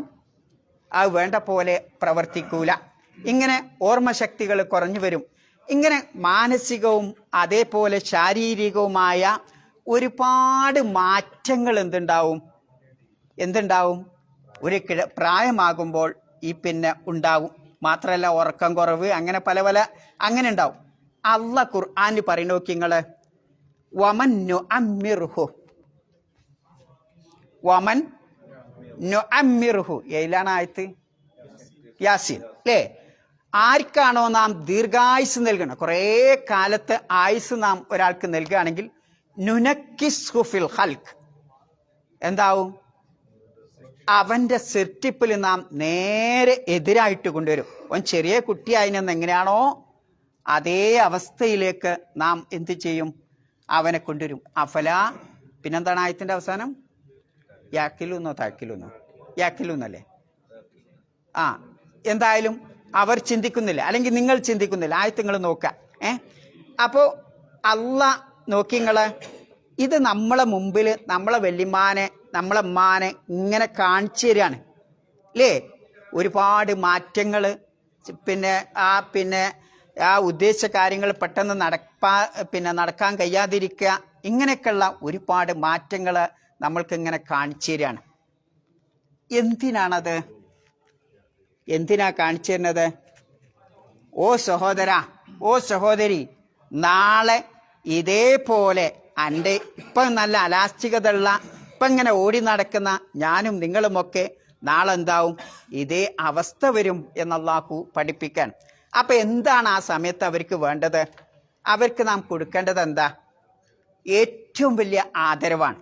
അത് വേണ്ട പോലെ പ്രവർത്തിക്കൂല. ഇങ്ങനെ ഓർമ്മശക്തികൾ കുറഞ്ഞു വരും. ഇങ്ങനെ മാനസികവും അതേപോലെ ശാരീരികവുമായ ഒരുപാട് മാറ്റങ്ങൾ എന്തുണ്ടാവും? ഒരു പ്രായമാകുമ്പോൾ പിന്നെ ഉണ്ടാവും. മാത്രമല്ല ഉറക്കം കുറവ്, അങ്ങനെ പല അങ്ങനെ ഉണ്ടാവും. അള്ളാഹ് ഖുർആനിൽ പറയുന്ന നോക്കി നിങ്ങള്, വമൻ നുഅമ്മിർഹു, വമൻ നുഅമ്മിർഹു. ഏതിലാണ് ആയത്ത്? യാസീൻ അല്ലേ? ആർക്കാണോ നാം ദീർഘായുസ് നൽകണം, കുറേ കാലത്ത് ആയുസ് നാം ഒരാൾക്ക് നൽകുകയാണെങ്കിൽ നുനക്കിസ്ഹു ഫിൽ ഖൽഖ്, എന്താവും? അവന്റെ സൃഷ്ടിപ്പിൽ നാം നേരെ എതിരായിട്ട് കൊണ്ടുവരും. അവൻ ചെറിയ കുട്ടിയായിനെന്ന് എങ്ങനെയാണോ അതേ അവസ്ഥയിലേക്ക് നാം എന്ത് ചെയ്യും? അവനെ കൊണ്ടുവരും. അഫലാ, പിന്നെന്താണ് ആയത്തിന്റെ അവസാനം? യാക്കിലൂന്നോ താക്കിലൂന്നോ? യാക്കിലൂന്നല്ലേ? എന്തായാലും അവർ ചിന്തിക്കുന്നില്ല, അല്ലെങ്കിൽ നിങ്ങൾ ചിന്തിക്കുന്നില്ല. ആയത്ത് നിങ്ങൾ നോക്കുക. അപ്പോ അള്ളാഹ് നോക്കി നിങ്ങള്, ഇത് നമ്മളെ മുമ്പിൽ നമ്മളെ വല്യമ്മാനെ നമ്മളെ ഉമ്മാനെ ഇങ്ങനെ കാണിച്ചു തരികയാണ് അല്ലേ? ഒരുപാട് മാറ്റങ്ങൾ. പിന്നെ ആ ഉദ്ദേശിച്ച കാര്യങ്ങൾ പെട്ടെന്ന് നടക്കാൻ കഴിയാതിരിക്കുക, ഇങ്ങനെയൊക്കെയുള്ള ഒരുപാട് മാറ്റങ്ങൾ നമ്മൾക്ക് ഇങ്ങനെ കാണിച്ചു തരികയാണ്. എന്തിനാണത്? എന്തിനാ കാണിച്ചു തരുന്നത്? ഓ സഹോദര, ഓ സഹോദരി, നാളെ ഇതേപോലെ എൻ്റെ ഇപ്പം നല്ല അലാസ്തികതയുള്ള ഇപ്പം ഇങ്ങനെ ഓടി നടക്കുന്ന ഞാനും നിങ്ങളുമൊക്കെ നാളെ എന്താവും? ഇതേ അവസ്ഥ വരും എന്നല്ലാഹു പഠിപ്പിക്കാൻ. അപ്പം എന്താണ് ആ സമയത്ത് അവർക്ക് വേണ്ടത്? അവർക്ക് നാം കൊടുക്കേണ്ടത് എന്താ? ഏറ്റവും വലിയ ആദരവാണ്.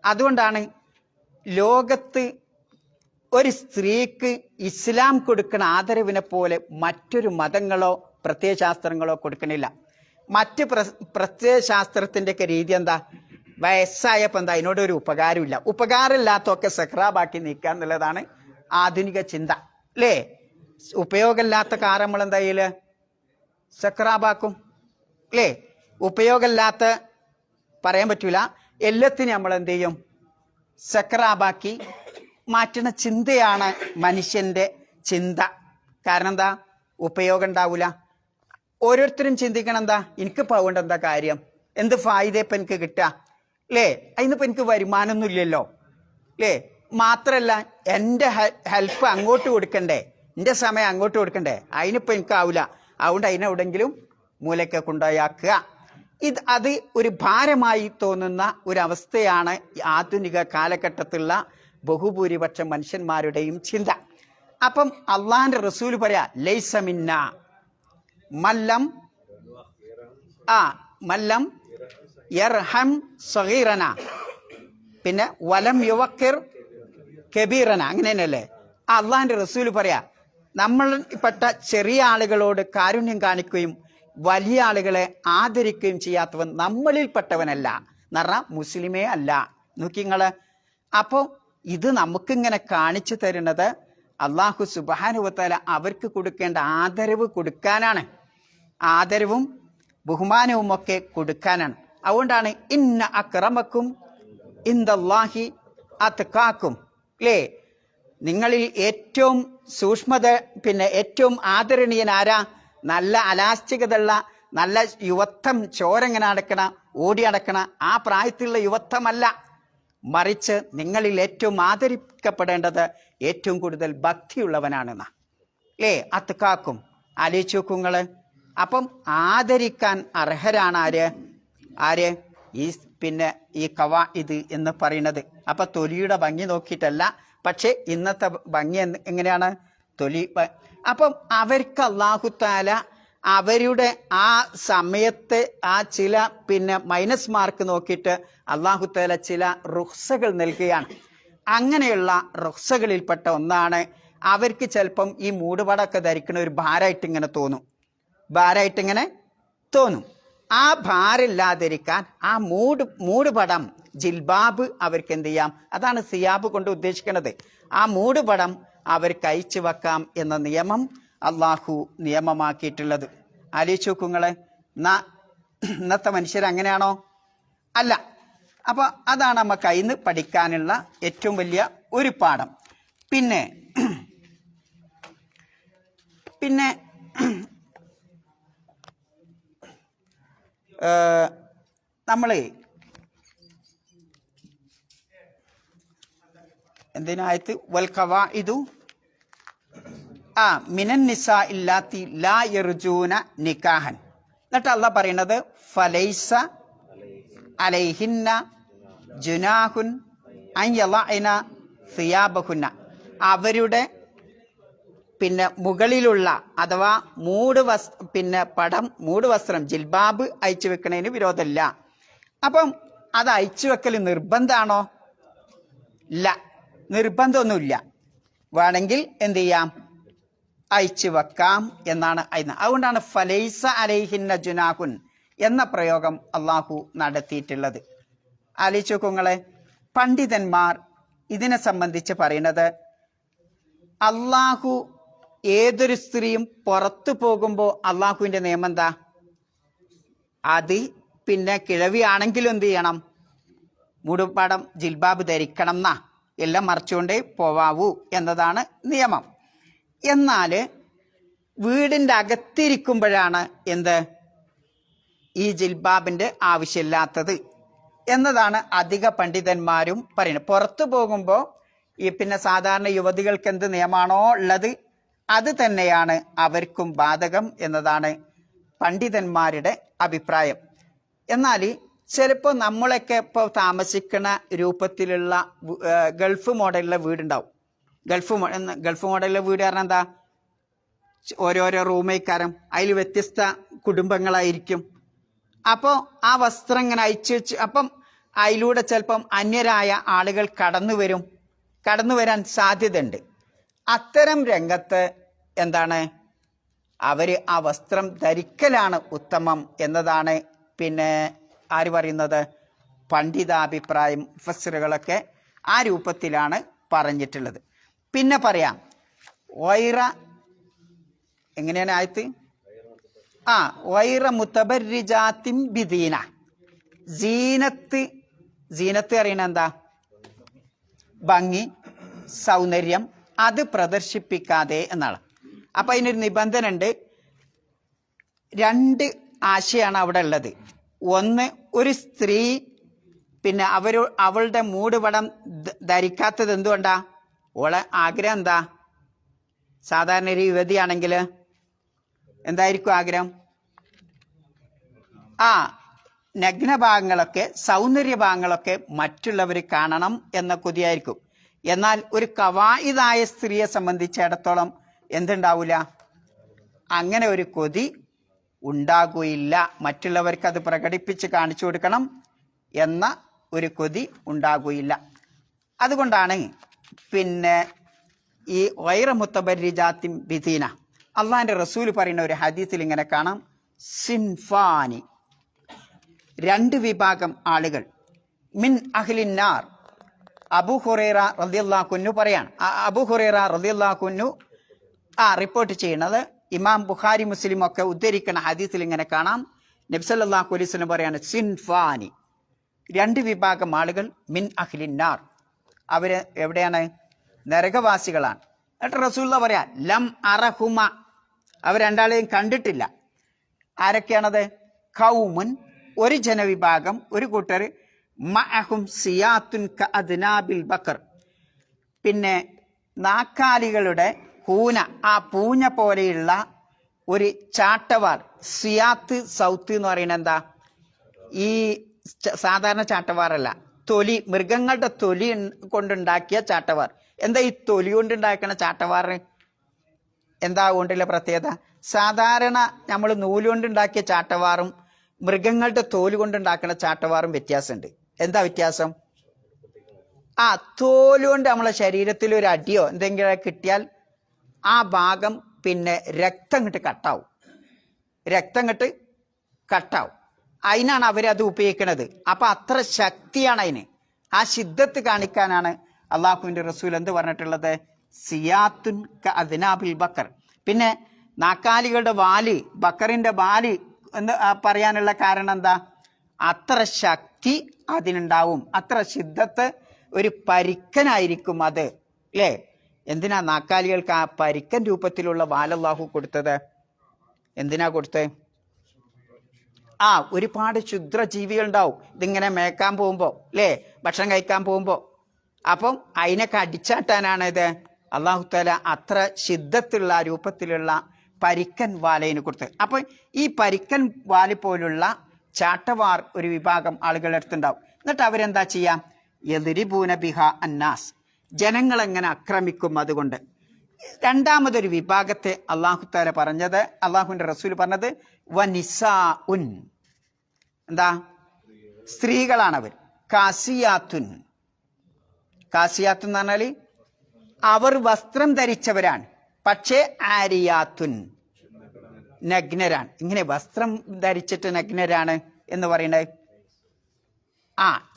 അതുകൊണ്ടാണ് ലോകത്ത് ഒരു സ്ത്രീക്ക് ഇസ്ലാം കൊടുക്കുന്ന ആദരവിനെ പോലെ മറ്റൊരു മതങ്ങളോ പ്രത്യയശാസ്ത്രങ്ങളോ കൊടുക്കണില്ല. മറ്റ് പ്രത്യയശാസ്ത്രത്തിൻ്റെയൊക്കെ രീതി എന്താ? വയസ്സായപ്പോൾ എന്താ അതിനോടൊരു ഉപകാരമില്ല, ഉപകാരമില്ലാത്തൊക്കെ സക്രാബാക്കി നീക്കുക എന്നുള്ളതാണ് ആധുനിക ചിന്ത, അല്ലേ? ഉപയോഗമില്ലാത്ത കാർ നമ്മൾ എന്താ ചെയ്യല്? സക്രാബാക്കും, അല്ലേ? ഉപയോഗമില്ലാത്ത പറയാൻ പറ്റൂല, എല്ലാത്തിനും നമ്മൾ എന്ത് ചെയ്യും? സക്രാബാക്കി മാറ്റുന്ന ചിന്തയാണ് മനുഷ്യന്റെ ചിന്ത. കാരണം എന്താ? ഉപയോഗം ഉണ്ടാവൂല. ഓരോരുത്തരും ചിന്തിക്കണം എന്താ? എനിക്ക് പോകേണ്ട എന്താ കാര്യം? എന്ത് ഫായിദ ഇപ്പം എനിക്ക് കിട്ടുക, അല്ലേ? അതിനിപ്പോൾ എനിക്ക് വരുമാനമൊന്നും ഇല്ലല്ലോ, അല്ലേ? മാത്രമല്ല എൻ്റെ ഹെൽപ്പ് അങ്ങോട്ട് കൊടുക്കണ്ടേ, എൻ്റെ സമയം അങ്ങോട്ട് കൊടുക്കണ്ടേ, അതിനിപ്പോൾ എനിക്കാവില്ല. അതുകൊണ്ട് അതിനെവിടെങ്കിലും മൂലയ്ക്ക് കൊണ്ടുപോയാക്കുക. അത് ഒരു ഭാരമായി തോന്നുന്ന ഒരവസ്ഥയാണ് ആധുനിക കാലഘട്ടത്തിലുള്ള ബഹുഭൂരിപക്ഷം മനുഷ്യന്മാരുടെയും ചിന്ത. അപ്പം അള്ളാഹിന്റെ റസൂൽ പറയാ, ലൈസ മിന്ന മല്ലം യർഹം സഗീറന, പിന്നെ വലം യുവക്കിർ കബീറന, അങ്ങനെ തന്നെയല്ലേ? അള്ളാഹിന്റെ റസൂൽ പറയാ, നമ്മൾ പെട്ട ചെറിയ ആളുകളോട് കാരുണ്യം കാണിക്കുകയും വലിയ ആളുകളെ ആദരിക്കുകയും ചെയ്യാത്തവൻ നമ്മളിൽപ്പെട്ടവനല്ല എന്ന് പറഞ്ഞാൽ മുസ്ലിമേ അല്ല. നോക്കിങ്ങള്. അപ്പോൾ ഇത് നമുക്കിങ്ങനെ കാണിച്ചു തരുന്നത് അള്ളാഹു സുബ്ഹാനഹു വ തആല അവർക്ക് കൊടുക്കേണ്ട ആദരവ് കൊടുക്കാനാണ്. ആദരവും ബഹുമാനവും ഒക്കെ കൊടുക്കാനാണ്. അതുകൊണ്ടാണ് ഇന്ന അക്രമക്കും ഇൻദല്ലാഹി അത്ഖാക്കും, അല്ലേ? നിങ്ങളിൽ ഏറ്റവും സൂക്ഷ്മത, പിന്നെ ഏറ്റവും ആദരണീയൻ ആരാ? നല്ല അലാസ്തികതയുള്ള, നല്ല യുവത്വം, ചോരങ്ങനെ അടക്കണ, ഓടി അടക്കണ ആ പ്രായത്തിലുള്ള യുവത്വമല്ല, മറിച്ച് നിങ്ങളിൽ ഏറ്റവും ആദരിക്കപ്പെടേണ്ടത് ഏറ്റവും കൂടുതൽ ഭക്തിയുള്ളവനാണെന്നാ, അല്ലേ? അത്ഖാക്കും. ആലോചിച്ച് നോക്കുങ്ങള്. അപ്പം ആദരിക്കാൻ അർഹരാണ് ആര്? പിന്നെ ഈ ഖവാഇദ് എന്ന് പറയുന്നത്. അപ്പൊ തൊലിയുടെ ഭംഗി നോക്കിയിട്ടല്ല, പക്ഷെ ഇന്നത്തെ ഭംഗി എങ്ങനെയാണ്? തൊലി. അപ്പം അവർക്ക് അല്ലാഹു തആല അവരുടെ ആ സമയത്ത് ആ ചില പിന്നെ മൈനസ് മാർക്ക് നോക്കിയിട്ട് അല്ലാഹു തആല ചില റുഖ്സകൾ നൽകുകയാണ്. അങ്ങനെയുള്ള റുഖ്സകളിൽപ്പെട്ട ഒന്നാണ് അവർക്ക് ചിലപ്പം ഈ മൂടുപടമൊക്കെ ധരിക്കുന്ന ഒരു ഭാരമായിട്ടിങ്ങനെ തോന്നും. ആ ഭാരമില്ലാതിരിക്കാൻ ആ മൂടുപടം ജിൽബാബ് അവർക്ക് എന്ത് ചെയ്യാം? അതാണ് സിയാബ് കൊണ്ട് ഉദ്ദേശിക്കുന്നത്. ആ മൂടുപടം അവർക്ക് അയച്ചു വെക്കാം എന്ന നിയമം അള്ളാഹു നിയമമാക്കിയിട്ടുള്ളത്. ആലോചിച്ച് നോക്കുങ്ങളെ. ഇന്നത്തെ മനുഷ്യരങ്ങനെയാണോ? അല്ല. അപ്പൊ അതാണ് നമുക്ക് അതിന് പഠിക്കാനുള്ള ഏറ്റവും വലിയ ഒരു പാഠം. പിന്നെ നമ്മൾ എന്തിനായത്? വൽ ഖവാഇദു മിനൻ നിസാ ഇല്ലാത്തി ലാ യർജൂന നിക്കാഹൻ. എന്നിട്ട് അള്ളാഹ് പറയുന്നത് ഫലൈസ അലൈഹിന്ന ജുനാഹുൻ അൻ യളഅന സിയാബഹുന്ന. അവരുടെ പിന്നെ മുകളിലുള്ള അഥവാ മൂടുവസ്ത്രം ജിൽബാബ് അയച്ചു വെക്കുന്നതിന് വിരോധമില്ല. അപ്പം അത് അയച്ചു വെക്കൽ നിർബന്ധമാണോ? ഇല്ല, നിർബന്ധമൊന്നുമില്ല. വേണമെങ്കിൽ എന്ത് ചെയ്യാം? അയച്ചു വെക്കാം എന്നാണ് അതിന്. അതുകൊണ്ടാണ് ഫലൈസ അലൈഹിന്ന ജുനാഹുൻ എന്ന പ്രയോഗം അള്ളാഹു നടത്തിയിട്ടുള്ളത്. ആലോചിച്ച് നോക്കുങ്ങളെ. പണ്ഡിതന്മാർ ഇതിനെ സംബന്ധിച്ച് പറയുന്നത്, അള്ളാഹു ഏതൊരു സ്ത്രീയും പുറത്തു പോകുമ്പോൾ അള്ളാഹുവിന്റെ നിയമം എന്താ? അത് പിന്നെ കിഴവിയാണെങ്കിലും എന്ത് ചെയ്യണം? മൂടുപടം ജിൽബാബ് ധരിക്കണം എന്നാ, എല്ലാം മറച്ചുകൊണ്ടേ പോവാവൂ എന്നതാണ് നിയമം. എന്നാൽ വീടിൻ്റെ അകത്തിരിക്കുമ്പോഴാണ് എന്ത് ഈ ജിൽബാബിൻ്റെ ആവശ്യമില്ലാത്തത് എന്നതാണ് അധിക പണ്ഡിതന്മാരും പറയുന്നത്. പുറത്തു പോകുമ്പോൾ ഈ പിന്നെ സാധാരണ യുവതികൾക്ക് എന്ത് നിയമമാണോ ഉള്ളത് അത് തന്നെയാണ് അവർക്കും ബാധകം എന്നതാണ് പണ്ഡിതന്മാരുടെ അഭിപ്രായം. എന്നാൽ ചിലപ്പോൾ നമ്മളൊക്കെ ഇപ്പോൾ താമസിക്കുന്ന രൂപത്തിലുള്ള ഗൾഫ് മോഡലിലെ വീടുണ്ടാവും. ഗൾഫ് മോഡലിലെ വീട് പറഞ്ഞാൽ എന്താ, ഓരോരോ റൂമേക്കാരം, അതിൽ വ്യത്യസ്ത കുടുംബങ്ങളായിരിക്കും. അപ്പോൾ ആ വസ്ത്രം ഇങ്ങനെ അയച്ചു വെച്ച്, അപ്പം അതിലൂടെ ചിലപ്പം അന്യരായ ആളുകൾ കടന്നു വരാൻ സാധ്യതയുണ്ട്. അത്തരം രംഗത്ത് എന്താണ്, അവർ ആ വസ്ത്രം ധരിക്കലാണ് ഉത്തമം എന്നതാണ് പിന്നെ ആര് പറയുന്നത്, പണ്ഡിതാഭിപ്രായം. മുഫസ്സിറുകളൊക്കെ ആ രൂപത്തിലാണ് പറഞ്ഞിട്ടുള്ളത്. പിന്നെ പറയാം വൈറ, എങ്ങനെയാണ് ആയത്ത്, വൈറ മുത്തബർരിജാത്തിൻ ബിദീന, സീനത്ത് അറിയണ എന്താ, ഭംഗി, സൗന്ദര്യം, അത് പ്രദർശിപ്പിക്കാതെ എന്നാണ്. അപ്പം അതിനൊരു നിബന്ധന ഉണ്ട്. 2 ആശയാണ് അവിടെ ഉള്ളത്. ഒന്ന്, ഒരു സ്ത്രീ പിന്നെ അവളുടെ മൂടുപടം ധരിക്കാത്തത് എന്തുകൊണ്ടാ, ഓളെ ആഗ്രഹം എന്താ, സാധാരണ ഒരു യുവതിയാണെങ്കിൽ എന്തായിരിക്കും ആഗ്രഹം, നഗ്നഭാഗങ്ങളൊക്കെ, സൗന്ദര്യ ഭാഗങ്ങളൊക്കെ മറ്റുള്ളവർ കാണണം എന്ന കൊതിയായിരിക്കും. എന്നാൽ ഒരു കവായിദായ സ്ത്രീയെ സംബന്ധിച്ചിടത്തോളം എന്തുണ്ടാവില്ല, അങ്ങനെ ഒരു കൊതി ഉണ്ടാകുകയില്ല. മറ്റുള്ളവർക്ക് അത് പ്രകടിപ്പിച്ച് കാണിച്ചു കൊടുക്കണം എന്ന ഒരു കൊതി ഉണ്ടാകുകയില്ല. അതുകൊണ്ടാണ് പിന്നെ ഈ വൈറ മുത്തബർരിജാത്തിൻ ബിദീന, അള്ളാഹിൻ്റെ റസൂൽ പറയുന്ന ഒരു ഹദീസിൽ ഇങ്ങനെ കാണാം, സിൻഫാനി, 2 വിഭാഗം ആളുകൾ, മിൻ അഹ്ലിന്നാർ. അബൂ ഹുറൈറ റളിയല്ലാഹു അൻഹു പറയാണ്. അബൂ ഹുറൈറ റളിയല്ലാഹു അൻഹു റിപ്പോർട്ട് ചെയ്യുന്നത്, ഇമാം ബുഖാരി മുസ്ലിം ഒക്കെ ഉദ്ധരിക്കുന്ന ഹദീസിൽ ഇങ്ങനെ കാണാം, നബി സല്ലല്ലാഹു അലൈഹി വസല്ലം പറയാണ്, സിൻഫാനി, 2 വിഭാഗം ആളുകൾ, മിൻ അഹ്ലിന്നാർ, അവര് എവിടെയാണ്, നരകവാസികളാണ്. എന്നിട്ട് റസൂലുള്ളാഹി പറയാ, ലം അറഹുമ, അവർ രണ്ടാളെയും കണ്ടിട്ടില്ല. ആരൊക്കെയാണത്, ഖൗമുൻ, ഒരു ജനവിഭാഗം, ഒരു കൂട്ടർ, മഅഹും സിയാത്തുൻ കഅദ്നാബിൽ ബക്കർ, പിന്നെ നാക്കാലികളുടെ കൂന, ആ പൂഞ്ഞ പോലെയുള്ള ഒരു ചാട്ടവാർ. സിയാത്ത്, സൗത്ത് എന്ന് പറയുന്നത് എന്താ, ഈ സാധാരണ ചാട്ടവാറല്ല, തൊലി, മൃഗങ്ങളുടെ തൊലി കൊണ്ടുണ്ടാക്കിയ ചാട്ടവാർ. എന്താ ഈ തൊലി കൊണ്ടുണ്ടാക്കുന്ന ചാട്ടവാറിന് എന്താ കൊണ്ടുള്ള പ്രത്യേകത, സാധാരണ നമ്മൾ നൂലുകൊണ്ടുണ്ടാക്കിയ ചാട്ടവാറും മൃഗങ്ങളുടെ തോല് കൊണ്ടുണ്ടാക്കുന്ന ചാട്ടവാറും വ്യത്യാസമുണ്ട്. എന്താ വ്യത്യാസം, തോലുകൊണ്ട് നമ്മളെ ശരീരത്തിൽ ഒരു അടിയോ എന്തെങ്കിലും കിട്ടിയാൽ ആ ഭാഗം പിന്നെ രക്തം കട്ടാവും. അതിനാണ് അവരത് ഉപയോഗിക്കുന്നത്. അപ്പം അത്ര ശക്തിയാണ് അതിന്. ആ ശിദ്ധത്ത് കാണിക്കാനാണ് അള്ളാഹുവിൻ്റെ റസൂൽ എന്ത് പറഞ്ഞിട്ടുള്ളത്, സിയാത്തുൻ കഅദ്നാബിൽ ബക്കർ. പിന്നെ നാക്കാലികളുടെ വാല്, ബക്കറിൻ്റെ വാല് എന്ന് പറയാനുള്ള കാരണം എന്താ, അത്ര ശക്തി അതിനുണ്ടാവും, അത്ര ശിദ്ധത്ത്, ഒരു പരിക്കനായിരിക്കും അത്, അല്ലേ? എന്തിനാ നാക്കാലികൾക്ക് ആ പരിക്കൻ രൂപത്തിലുള്ള വാലല്ലാഹു കൊടുത്തത്, എന്തിനാ കൊടുത്തത്, ഒരുപാട് ക്ഷുദ്രജീവികൾ ഉണ്ടാവും ഇതിങ്ങനെ മേക്കാൻ പോകുമ്പോൾ, അല്ലേ, ഭക്ഷണം കഴിക്കാൻ പോകുമ്പോൾ. അപ്പം അതിനൊക്കെ അടിച്ചാട്ടാനാണ് ഇത് അള്ളാഹു തആല അത്ര ശിദ്ധത്തുള്ള രൂപത്തിലുള്ള പരിക്കൻ വാലയിന് കൊടുത്തത്. അപ്പം ഈ പരിക്കൻ വാല് പോലുള്ള ചാട്ടവാർ ഒരു വിഭാഗം ആളുകളുടെ അടുത്തുണ്ടാവും. എന്നിട്ട് അവരെന്താ ചെയ്യാം, യദ്രിബൂന ബിഹ അന്നാസ്, ജനങ്ങളെങ്ങനെ ആക്രമിക്കും അതുകൊണ്ട്. രണ്ടാമതൊരു വിഭാഗത്തെ അള്ളാഹു തആല പറഞ്ഞത്, അള്ളാഹുവിൻ്റെ റസൂൽ പറഞ്ഞത്, വനിസാഉൻ, എന്താ, സ്ത്രീകളാണവർ. കാസിയാത്തുൻ എന്ന് പറഞ്ഞാൽ അവർ വസ്ത്രം ധരിച്ചവരാണ്, പക്ഷേ ആരിയാത്തുൻ, നഗ്നരാണ്. ഇങ്ങനെ വസ്ത്രം ധരിച്ചിട്ട് നഗ്നരാണ് എന്ന് പറയുന്നത്,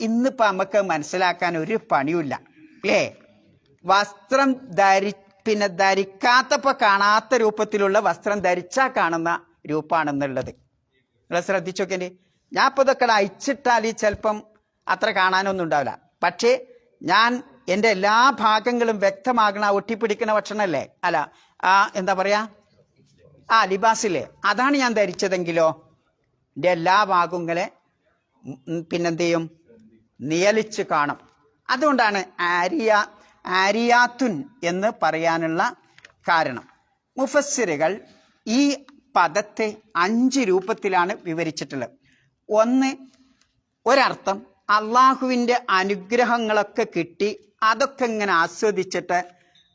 ഇന്നിപ്പോൾ നമുക്ക് മനസ്സിലാക്കാൻ ഒരു പണിയുമില്ല, അല്ലേ? വസ്ത്രം ധരിക്കാത്തപ്പോൾ കാണാത്ത രൂപത്തിലുള്ള വസ്ത്രം ധരിച്ചാൽ കാണുന്ന രൂപമാണെന്നുള്ളത് നിങ്ങൾ ശ്രദ്ധിച്ചു നോക്കേണ്ടി. ഞാൻ ഇപ്പോൾ ഇതൊക്കെ അയച്ചിട്ടാൽ ചിലപ്പം അത്ര കാണാനൊന്നും ഉണ്ടാവില്ല. പക്ഷേ ഞാൻ എൻ്റെ എല്ലാ ഭാഗങ്ങളും വ്യക്തമാകണ ഒട്ടിപ്പിടിക്കുന്ന ഭക്ഷണമല്ലേ, അല്ല എന്താ പറയുക, ആ ലിബാസിലെ അതാണ് ഞാൻ ധരിച്ചതെങ്കിലോ എൻ്റെ എല്ലാ ഭാഗങ്ങളെ പിന്നെന്ത് ചെയ്യും, നിയലിച്ച് കാണും. അതുകൊണ്ടാണ് ആരിയാത്തുൻ എന്ന് പറയാനുള്ള കാരണം. മുഫസ്സിറുകൾ ഈ പദത്തെ 5 രൂപത്തിലാണ് വിവരിച്ചിട്ടുള്ളത്. ഒരർത്ഥം അള്ളാഹുവിൻ്റെ അനുഗ്രഹങ്ങളൊക്കെ കിട്ടി അതൊക്കെ ഇങ്ങനെ ആസ്വദിച്ചിട്ട്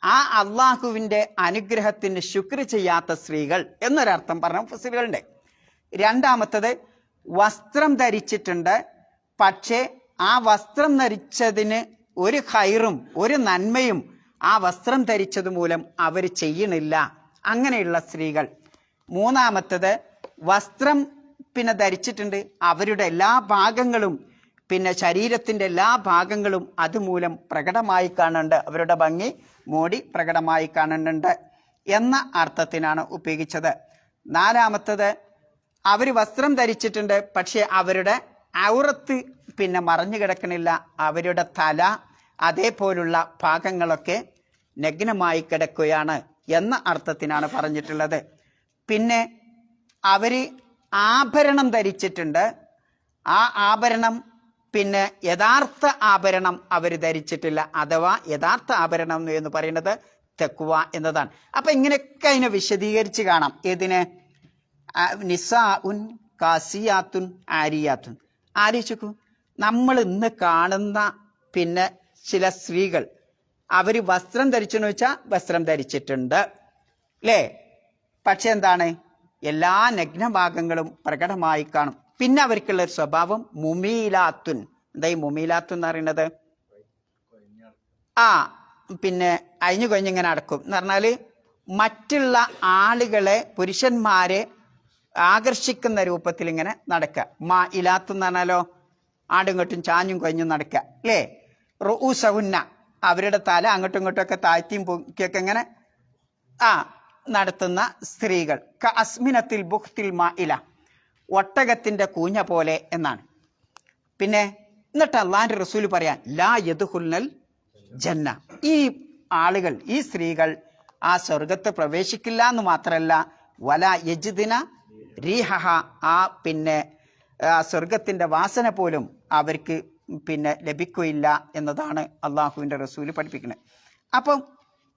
ആ അള്ളാഹുവിൻ്റെ അനുഗ്രഹത്തിന് ശുക്ർ ചെയ്യാത്ത സ്ത്രീകൾ എന്നൊരർത്ഥം പറഞ്ഞ മുഫസ്സിറുകളുണ്ട്. രണ്ടാമത്തത് വസ്ത്രം ധരിച്ചിട്ടുണ്ട്, പക്ഷേ ആ വസ്ത്രം ധരിച്ചതിന് ഒരു ഖൈറും ഒരു നന്മയും ആ വസ്ത്രം ധരിച്ചത് മൂലം അവർ ചെയ്യണില്ല, അങ്ങനെയുള്ള സ്ത്രീകൾ. മൂന്നാമത്തത് വസ്ത്രം പിന്നെ ധരിച്ചിട്ടുണ്ട്, അവരുടെ എല്ലാ ഭാഗങ്ങളും പിന്നെ ശരീരത്തിൻ്റെ എല്ലാ ഭാഗങ്ങളും അതുമൂലം പ്രകടമായി കാണുന്നുണ്ട്, അവരുടെ ഭംഗി മൂടി പ്രകടമായി കാണുന്നുണ്ട് എന്ന അർത്ഥത്തിനാണ് ഉപയോഗിച്ചത്. നാലാമത്തത് അവർ വസ്ത്രം ധരിച്ചിട്ടുണ്ട്, പക്ഷേ അവരുടെ ഔറത്ത് പിന്നെ മറഞ്ഞു കിടക്കണില്ല, അവരുടെ തല അതേപോലുള്ള ഭാഗങ്ങളൊക്കെ നഗ്നമായി കിടക്കുകയാണ് എന്ന അർത്ഥത്തിനാണ് പറഞ്ഞിട്ടുള്ളത്. പിന്നെ അവർ ആഭരണം ധരിച്ചിട്ടുണ്ട്, ആ ആഭരണം പിന്നെ യഥാർത്ഥ ആഭരണം അവർ ധരിച്ചിട്ടില്ല, അഥവാ യഥാർത്ഥ ആഭരണം എന്ന് പറയുന്നത് തഖ്വ എന്നതാണ്. അപ്പം ഇങ്ങനെയൊക്കെ അതിനെ വിശദീകരിച്ച് കാണാം. ഏതിനെ? നിസാഉൻ കാസിയാത്തുൻ ആരിയാത്തുൻ. ആലോചിക്കൂ, നമ്മൾ ഇന്ന് കാണുന്ന പിന്നെ ചില സ്ത്രീകൾ അവർ വസ്ത്രം ധരിച്ചെന്ന് വെച്ചാൽ വസ്ത്രം ധരിച്ചിട്ടുണ്ട് അല്ലേ, പക്ഷെ എന്താണ്, എല്ലാ നഗ്നഭാഗങ്ങളും പ്രകടമായി കാണും. പിന്നെ അവർക്കുള്ള ഒരു സ്വഭാവം മുമീലാത്തുൻ. എന്താ ഈ മുമീലാത്തുൻ എന്ന് പറയുന്നത്? പിന്നെ അഴിഞ്ഞു കൊഞ്ഞിങ്ങനെ അടക്കും എന്ന് പറഞ്ഞാൽ മറ്റുള്ള ആളുകളെ, പുരുഷന്മാരെ ആകർഷിക്കുന്ന രൂപത്തിൽ ഇങ്ങനെ നടക്കുക. ഇലാത്തെന്ന് പറഞ്ഞാലോ ആടുങ്ങോട്ടും ചാഞ്ഞും കൊഞ്ഞും നടക്കുക അല്ലേ. റുഊസഹുന്ന, അവരുടെ തല അങ്ങോട്ടും ഇങ്ങോട്ടും ഒക്കെ താഴ്ത്തിയും പൊക്കിയൊക്കെ ഇങ്ങനെ നടത്തുന്ന സ്ത്രീകൾ. അസ്മിനത്തിൽ ബുഖ്തിൽ മാഇല, ഒട്ടകത്തിന്റെ കൂഞ്ഞ പോലെ എന്നാണ്. പിന്നെ എന്നിട്ട് അള്ളാഹിന്റെ റസൂൽ പറയാൻ ലാ യദ്ഖുൽനൽ ജന്ന, ഈ ആളുകൾ, ഈ സ്ത്രീകൾ ആ സ്വർഗത്ത് പ്രവേശിക്കില്ല എന്ന് മാത്രമല്ല വലാ യജ്ദിന റീഹഹ, ആ പിന്നെ സ്വർഗത്തിന്റെ വാസന പോലും അവർക്ക് പിന്നെ ലഭിക്കുകയില്ല എന്നതാണ് അള്ളാഹുവിൻ്റെ റസൂൽ പഠിപ്പിക്കുന്നത്. അപ്പം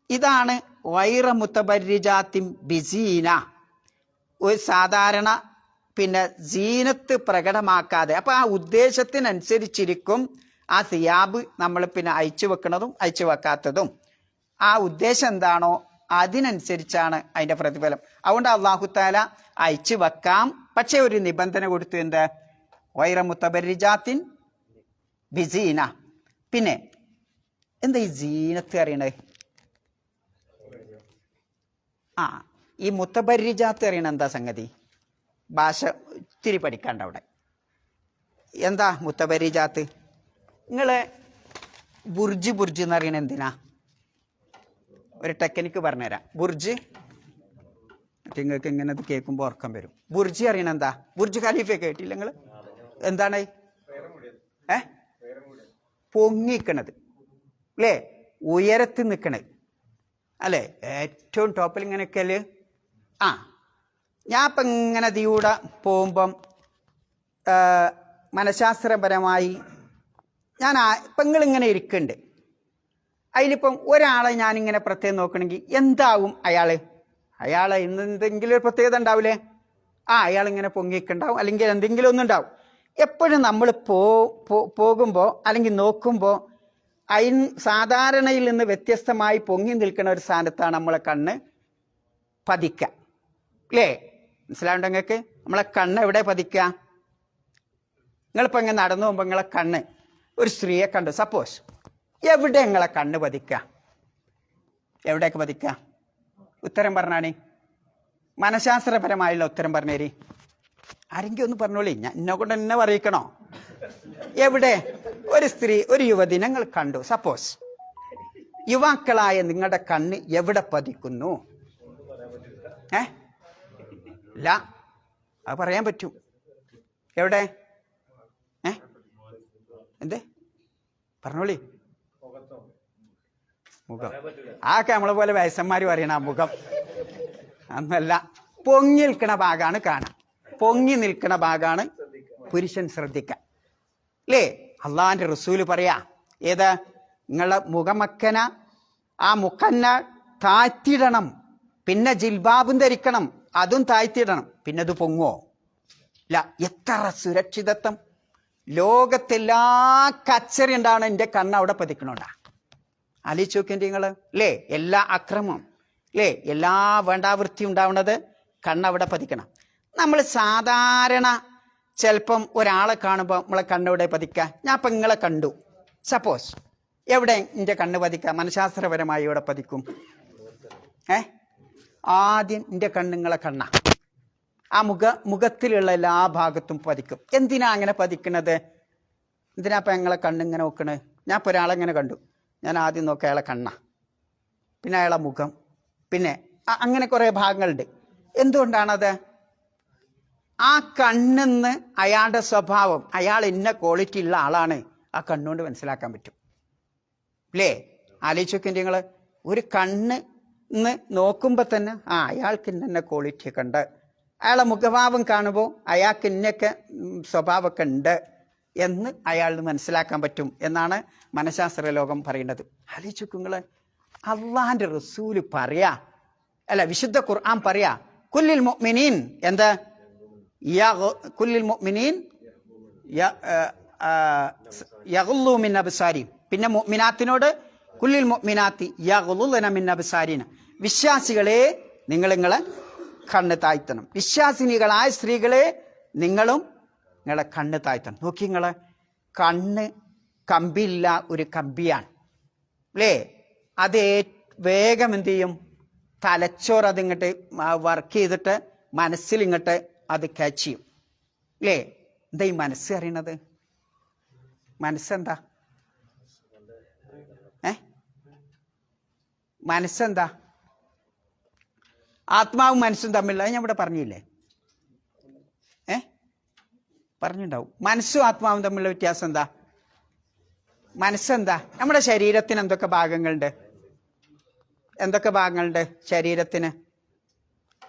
ഇതാണ് വൈറ മുത്തബർരിജാത്തിൻ ബിസീന, ഒരു സാധാരണ പിന്നെ സീനത്ത് പ്രകടമാക്കാതെ. അപ്പം ആ ഉദ്ദേശത്തിനനുസരിച്ചിരിക്കും ആ സിയാബ് നമ്മൾ പിന്നെ അയച്ചു വെക്കുന്നതും അയച്ചു വെക്കാത്തതും. ആ ഉദ്ദേശം എന്താണോ അതിനനുസരിച്ചാണ് അതിൻ്റെ പ്രതിഫലം. അതുകൊണ്ട് അള്ളാഹു തആല അയച്ചു വെക്കാം, പക്ഷേ ഒരു നിബന്ധന കൊടുത്തു, എന്ത്? വൈറ മുത്തബർരിജാത്തിൻ ബിസീന. പിന്നെ എന്താ ഈ സീനത്ത് അറിയണത്? ഈ മുത്തബർരിജാത്ത് അറിയണ എന്താ സംഗതി? ഭാഷ ഇത്തിരി പഠിക്കാണ്ട് അവിടെ. എന്താ മുത്തബർരിജാത്ത്? നിങ്ങൾ ബുർജ് എന്ന് അറിയണ എന്തിനാ? ഒരു ടെക്നിക്ക് പറഞ്ഞുതരാം. ബുർജ് നിങ്ങൾക്ക് ഇങ്ങനെ അത് കേൾക്കുമ്പോൾ ഉറക്കം വരും. ബുർജ് അറിയണ എന്താ? ബുർജ് ഖലീഫ കേട്ടില്ല നിങ്ങൾ? എന്താണ്? പൊങ്ങിക്കണത് അല്ലേ, ഉയരത്തിൽ നിൽക്കണത് അല്ലേ, ഏറ്റവും ടോപ്പിൽ ഇങ്ങനെയൊക്കെ അല്ലേ. ഞാൻ ഇപ്പം ഇങ്ങനെ ഇതിലൂടെ പോകുമ്പം മനഃശാസ്ത്രപരമായി ഞാൻ ഇപ്പം നിങ്ങളിങ്ങനെ ഇരിക്കുന്നുണ്ട്, അതിലിപ്പം ഒരാളെ ഞാനിങ്ങനെ പ്രത്യേകം നോക്കണമെങ്കിൽ എന്താവും അയാളെ എന്തെങ്കിലും ഒരു പ്രത്യേകത ഉണ്ടാവില്ലേ? അയാളിങ്ങനെ പൊങ്ങിക്കുണ്ടാവും, അല്ലെങ്കിൽ എന്തെങ്കിലും ഒന്നുണ്ടാവും. എപ്പോഴും നമ്മൾ പോകുമ്പോൾ അല്ലെങ്കിൽ നോക്കുമ്പോൾ സാധാരണയിൽ നിന്ന് വ്യത്യസ്തമായി പൊങ്ങി നിൽക്കുന്ന ഒരു സ്ഥാനത്താണ് നമ്മളെ കണ്ണ് പതിക്കുക അല്ലേ. മനസ്സിലാവുണ്ടോ നിങ്ങൾക്ക്? നമ്മളെ കണ്ണ് എവിടെ പതിക്കുക? നിങ്ങളിപ്പോൾ ഇങ്ങനെ നടന്നു പോകുമ്പോൾ നിങ്ങളെ കണ്ണ് ഒരു സ്ത്രീയെ കണ്ടു, സപ്പോസ്, എവിടെ നിങ്ങളെ കണ്ണ് പതിക്കുക? എവിടെയൊക്കെ പതിക്കുക? ഉത്തരം പറഞ്ഞാണേ, മനഃശാസ്ത്രപരമായുള്ള ഉത്തരം പറഞ്ഞേരി. ആരെങ്കിലും ഒന്ന് പറഞ്ഞോളി, ഞാൻ എന്നെ കൊണ്ട് എന്നെ പറയിക്കണോ? എവിടെ ഒരു സ്ത്രീ, ഒരു യുവതി നിങ്ങൾ കണ്ടു, സപ്പോസ്, യുവാക്കളായ നിങ്ങളുടെ കണ്ണ് എവിടെ പതിക്കുന്നു? ഇല്ല, അത് പറയാൻ പറ്റും. എവിടെ? എന്ത് പറഞ്ഞോളി? മുഖം. ആക്കെ നമ്മളെ പോലെ വയസ്സന്മാർ പറയണ മുഖം അന്നല്ല. പൊങ്ങി നിൽക്കുന്ന ഭാഗമാണ് കാണാം, പൊങ്ങി നിൽക്കുന്ന ഭാഗമാണ് പുരുഷൻ ശ്രദ്ധിക്കാൻ. അല്ലേ? അള്ളാഹിന്റെ റസൂല് പറയാ, ഏത് നിങ്ങളെ മുഖമക്കന ആ മുക്കന്ന താഴ്ത്തിയിടണം, പിന്നെ ജിൽബാബും ധരിക്കണം, അതും താഴ്ത്തിയിടണം, പിന്നെ അത് പൊങ്ങോ? ഇല്ല. എത്ര സുരക്ഷിതത്വം! ലോകത്തെല്ലാ കച്ചറി ഉണ്ടാവണം എൻ്റെ കണ്ണ് അവിടെ പതിക്കണോണ്ടാ. ആലോചിച്ച് നോക്കിൻ്റെ നിങ്ങൾ, അല്ലേ? എല്ലാ അക്രമം, അല്ലേ? എല്ലാ വേണ്ടാവൃത്തി ഉണ്ടാവുന്നത് കണ്ണവിടെ പതിക്കണം. നമ്മൾ സാധാരണ ചിലപ്പം ഒരാളെ കാണുമ്പോൾ നമ്മളെ കണ്ണെവിടെ പതിക്കുക? ഞാൻ ഇപ്പം നിങ്ങളെ കണ്ടു, സപ്പോസ് എവിടെ എൻ്റെ കണ്ണ് പതിക്കുക? മനഃശാസ്ത്രപരമായി എവിടെ പതിക്കും? ആദ്യം എൻ്റെ കണ്ണുങ്ങളെ കണ്ണ ആ മുഖത്തിലുള്ള എല്ലാ ഭാഗത്തും പതിക്കും. എന്തിനാ അങ്ങനെ പതിക്കണത്? എന്തിനാ ഇപ്പം ഞങ്ങളെ കണ്ണിങ്ങനെ നോക്കണത്? ഞാൻ ഇപ്പോൾ ഒരാളെങ്ങനെ കണ്ടു, ഞാൻ ആദ്യം നോക്കുക അയാളെ കണ്ണ, പിന്നെ അയാളെ മുഖം, പിന്നെ അങ്ങനെ കുറേ ഭാഗങ്ങളുണ്ട്. എന്തുകൊണ്ടാണത്? ആ കണ്ണിന്ന് അയാളുടെ സ്വഭാവം, അയാൾ ഇന്ന ക്വാളിറ്റി ഉള്ള ആളാണ് ആ കണ്ണുകൊണ്ട് മനസ്സിലാക്കാൻ പറ്റും. അല്ലേ? ആലോചിച്ചൊക്കെ നിങ്ങൾ ഒരു കണ്ണ് നോക്കുമ്പോൾ തന്നെ അയാൾക്ക് ഇന്ന ക്വാളിറ്റി ഒക്കെ ഉണ്ട്, അയാളെ മുഖഭാവം കാണുമ്പോൾ അയാൾക്ക് ഇന്നൊക്കെ സ്വഭാവമൊക്കെ ഉണ്ട് എന്ന് അയാളിന് മനസ്സിലാക്കാൻ പറ്റും എന്നാണ് മനഃശാസ്ത്ര ലോകം പറയുന്നത്. ആലോചിച്ചു നിങ്ങൾ, അള്ളാഹിന്റെ റസൂല് പറയാ, അല്ല വിശുദ്ധ ഖുർആൻ പറയാ, കുല്ലിൽ മുഅ്മിനീൻ എന്താ കുല്ലിൽ മുഅ്മിനീൻ യഗ്ളൂ മിൻ അബ്സാരിഹിം, പിന്നെ മുഅ്മിനാത്തിനോട് കുല്ലിൽ മുഅ്മിനാത്തി യഗ്ളുന മിൻ അബ്സാരിന, വിശ്വാസികളെ നിങ്ങളെ കണ്ണ് താഴ്ത്തണം, വിശ്വാസിനികളായ സ്ത്രീകളെ നിങ്ങളും നിങ്ങളെ കണ്ണ് താഴ്ത്തണം. നോക്കി നിങ്ങളെ കണ്ണ് കമ്പില്ല ഒരു കമ്പിയാണ്, അല്ലേ? അത് വേഗം എന്ത് ചെയ്യും? തലച്ചോറ് അതിങ്ങോട്ട് വർക്ക് ചെയ്തിട്ട് മനസ്സിലിങ്ങോട്ട് അത് ക്യാച്ച് ചെയ്യും, അല്ലേ? എന്താ ഈ മനസ്സ് അറിയണത്? മനസ്സെന്താ? മനസ്സെന്താ? ആത്മാവും മനസ്സും തമ്മിലുള്ള, ഞാൻ ഇവിടെ പറഞ്ഞില്ലേ? പറഞ്ഞിട്ടുണ്ടാവും. മനസ്സും ആത്മാവും തമ്മിലുള്ള വ്യത്യാസം എന്താ? മനസ്സെന്താ? നമ്മുടെ ശരീരത്തിന് എന്തൊക്കെ ഭാഗങ്ങളുണ്ട്? എന്തൊക്കെ ഭാഗങ്ങളുണ്ട് ശരീരത്തിന്?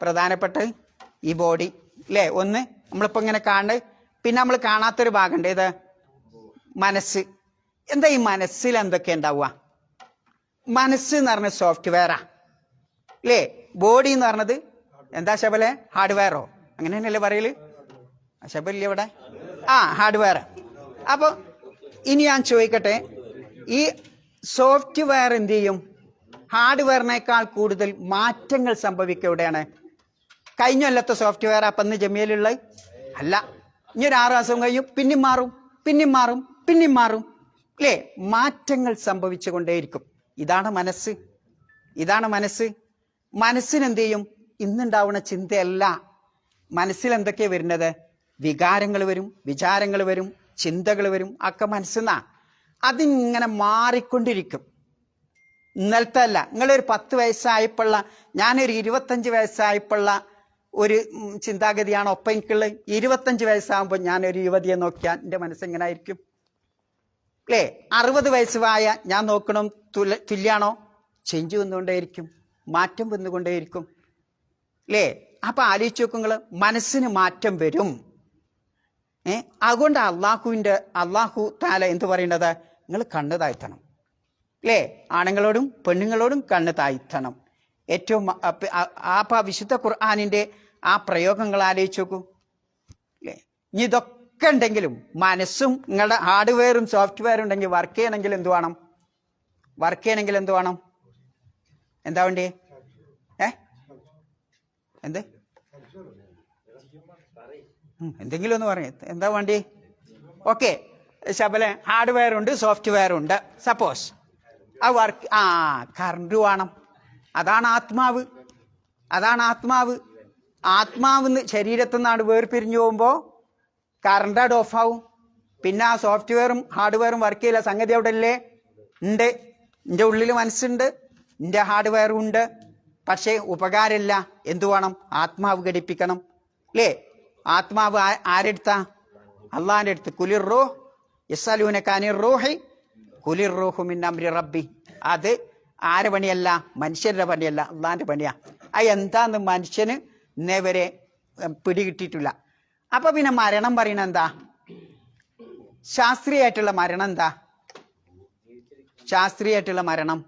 പ്രധാനപ്പെട്ട ഈ ബോഡി, അല്ലേ? ഒന്ന് നമ്മളിപ്പോൾ ഇങ്ങനെ കാണുന്നത്, പിന്നെ നമ്മൾ കാണാത്തൊരു ഭാഗമുണ്ട്, ഏത്? മനസ്സ്. എന്താ ഈ മനസ്സിൽ എന്തൊക്കെ ഉണ്ടാവുക? മനസ്സ് എന്ന് പറഞ്ഞ സോഫ്റ്റ്വെയറാ, അല്ലേ? ബോഡി എന്ന് പറഞ്ഞത് എന്താ ശബലെ? ഹാർഡ്വെയറോ? അങ്ങനെ തന്നെയല്ലേ പറയല്? ശബല്ലേ ഇവിടെ? ഹാർഡ്വെയർ. അപ്പൊ ഇനി ഞാൻ ചോദിക്കട്ടെ, ഈ സോഫ്റ്റ്വെയർ എന്ത് ചെയ്യും? ഹാർഡ്വെയറിനേക്കാൾ കൂടുതൽ മാറ്റങ്ങൾ സംഭവിക്കുക എവിടെയാണ്? കഴിഞ്ഞ കൊല്ലത്തെ സോഫ്റ്റ്വെയർ അപ്പം ഇന്ന് ജമിയയിലുള്ളത് അല്ല. ഇനി ഒരു 6 മാസം കഴിയും, പിന്നെയും മാറും, പിന്നെയും മാറും, പിന്നെയും മാറും, അല്ലേ? മാറ്റങ്ങൾ സംഭവിച്ചു കൊണ്ടേയിരിക്കും. ഇതാണ് മനസ്സ്, ഇതാണ് മനസ്സ്. മനസ്സിനെന്ത് ചെയ്യും? ഇന്നുണ്ടാവുന്ന ചിന്തയല്ല, മനസ്സിൽ എന്തൊക്കെയാണ് വരുന്നത്? വികാരങ്ങൾ വരും, വിചാരങ്ങൾ വരും, ചിന്തകൾ വരും, ഒക്കെ മനസ്സെന്നാ. അതിങ്ങനെ മാറിക്കൊണ്ടിരിക്കും. ഇന്നലത്തെ അല്ല. നിങ്ങളൊരു 10 വയസ്സായപ്പോഴുള്ള, ഞാനൊരു 25 വയസ്സായപ്പോഴുള്ള ഒരു ചിന്താഗതിയാണ് ഒപ്പം എനിക്കുള്ളത്. 25 വയസ്സാകുമ്പോൾ ഞാനൊരു യുവതിയെ നോക്കിയാൽ എൻ്റെ മനസ്സെങ്ങനെ ആയിരിക്കും? അല്ലേ? 60 വയസ്സായ ഞാൻ നോക്കണം തുല്യാണോ? ചേഞ്ച് വന്നുകൊണ്ടേയിരിക്കും, മാറ്റം വന്നുകൊണ്ടേയിരിക്കും, അല്ലേ? അപ്പൊ ആലോചിച്ച് നോക്കുങ്ങൾ, മനസ്സിന് മാറ്റം വരും. അതുകൊണ്ട് അള്ളാഹു താല എന്ത് പറയുന്നത്? നിങ്ങൾ കണ്ണ് താഴ്ത്തണം, അല്ലേ? ആണുങ്ങളോടും പെണ്ണുങ്ങളോടും കണ്ണ് താഴ്ത്തണം. ഏറ്റവും വിശുദ്ധ ഖുർആനിന്റെ ആ പ്രയോഗങ്ങൾ ആലോചിച്ച് നോക്കൂ, അല്ലേ? ഇനി ഇതൊക്കെ ഉണ്ടെങ്കിലും മനസ്സും നിങ്ങളുടെ ഹാർഡ്വെയറും സോഫ്റ്റ്വെയറും ഉണ്ടെങ്കിൽ വർക്ക് ചെയ്യണമെങ്കിൽ എന്ത് വേണം? വർക്ക് ചെയ്യണമെങ്കിൽ എന്ത് വേണം? എന്താ വേണ്ടി? എന്ത്? എന്തെങ്കിലും ഒന്ന് പറയും. എന്താ വേണ്ടി? ഓക്കെ, ശബലെ ഹാർഡ്വെയർ ഉണ്ട്, സോഫ്റ്റ്വെയർ ഉണ്ട്. സപ്പോസ് ആ വർക്ക് കറണ്ട് വേണം. അതാണ് ആത്മാവ്, അതാണ് ആത്മാവ്. ആത്മാവ് ശരീരത്തിൽ നിന്നാണ് വേർപിരിഞ്ഞു പോകുമ്പോൾ കറണ്ട് അത് ഓഫാവും. പിന്നെ ആ സോഫ്റ്റ്വെയറും ഹാർഡ്വെയറും വർക്ക് ചെയ്യില്ല. സംഗതി അവിടെ അല്ലേ? ഉണ്ട്. എൻ്റെ ഉള്ളിൽ മനസ്സുണ്ട്, എൻ്റെ ഹാർഡ്വെയറും ഉണ്ട്. പക്ഷേ ഉപകാരമില്ല. എന്തു വേണം? ആത്മാവ് ഘടിപ്പിക്കണം, അല്ലേ? ആത്മാവ് ആരെടുത്താ? അള്ളാഹിന്റെ അടുത്ത്. കുലിർ റൂഹ് യസ്അലൂനക അനിർ റൂഹി കുലിർ റൂഹു മിൻ അംരി റബ്ബി. അത് ആരെ പണിയല്ല? മനുഷ്യരുടെ പണിയല്ല, അള്ളാഹിന്റെ പണിയാ. എന്താന്ന് മനുഷ്യന് ഇന്നേ വരെ പിടികിട്ടിയിട്ടില്ല. അപ്പൊ പിന്നെ മരണം പറയണ എന്താ? ശാസ്ത്രീയമായിട്ടുള്ള മരണം എന്താ? ശാസ്ത്രീയമായിട്ടുള്ള മരണം,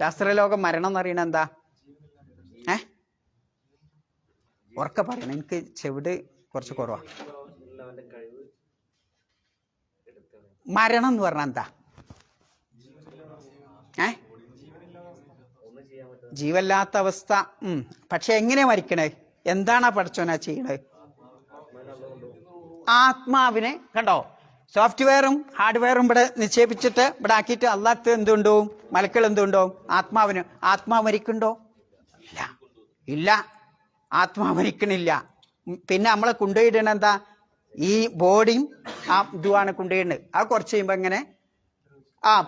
ശാസ്ത്രലോകം മരണം എന്ന് പറയുന്നത് എന്താ? ഉറക്കെ പറയണം, എനിക്ക് ചെവിട് കുറച്ച് കുറവാ. മരണം എന്ന് പറഞ്ഞാൽ എന്താ? ജീവല്ലാത്ത അവസ്ഥ. പക്ഷെ എങ്ങനെയാ മരിക്കണേ? എന്താണ് പഠിച്ചോനാ ചെയ്യണത്? ആത്മാവിനെ കണ്ടോ, സോഫ്റ്റ്വെയറും ഹാർഡ്വെയറും ഇവിടെ നിക്ഷേപിച്ചിട്ട് ഇവിടെ ആക്കിയിട്ട് അള്ളാഹ് എന്തുണ്ടാവും? മലക്കൾ എന്തുണ്ടാവും? ആത്മാവ് മരിക്കണ്ടോ? ഇല്ല, ആത്മാവ് മരിക്കണില്ല. പിന്നെ നമ്മളെ കൊണ്ടുപോയിടണ എന്താ? ഈ ബോഡിയും ആ ഇതുമാണ് കൊണ്ടുപോയിടുന്നത്. അത് കുറച്ച് കഴിയുമ്പോൾ ഇങ്ങനെ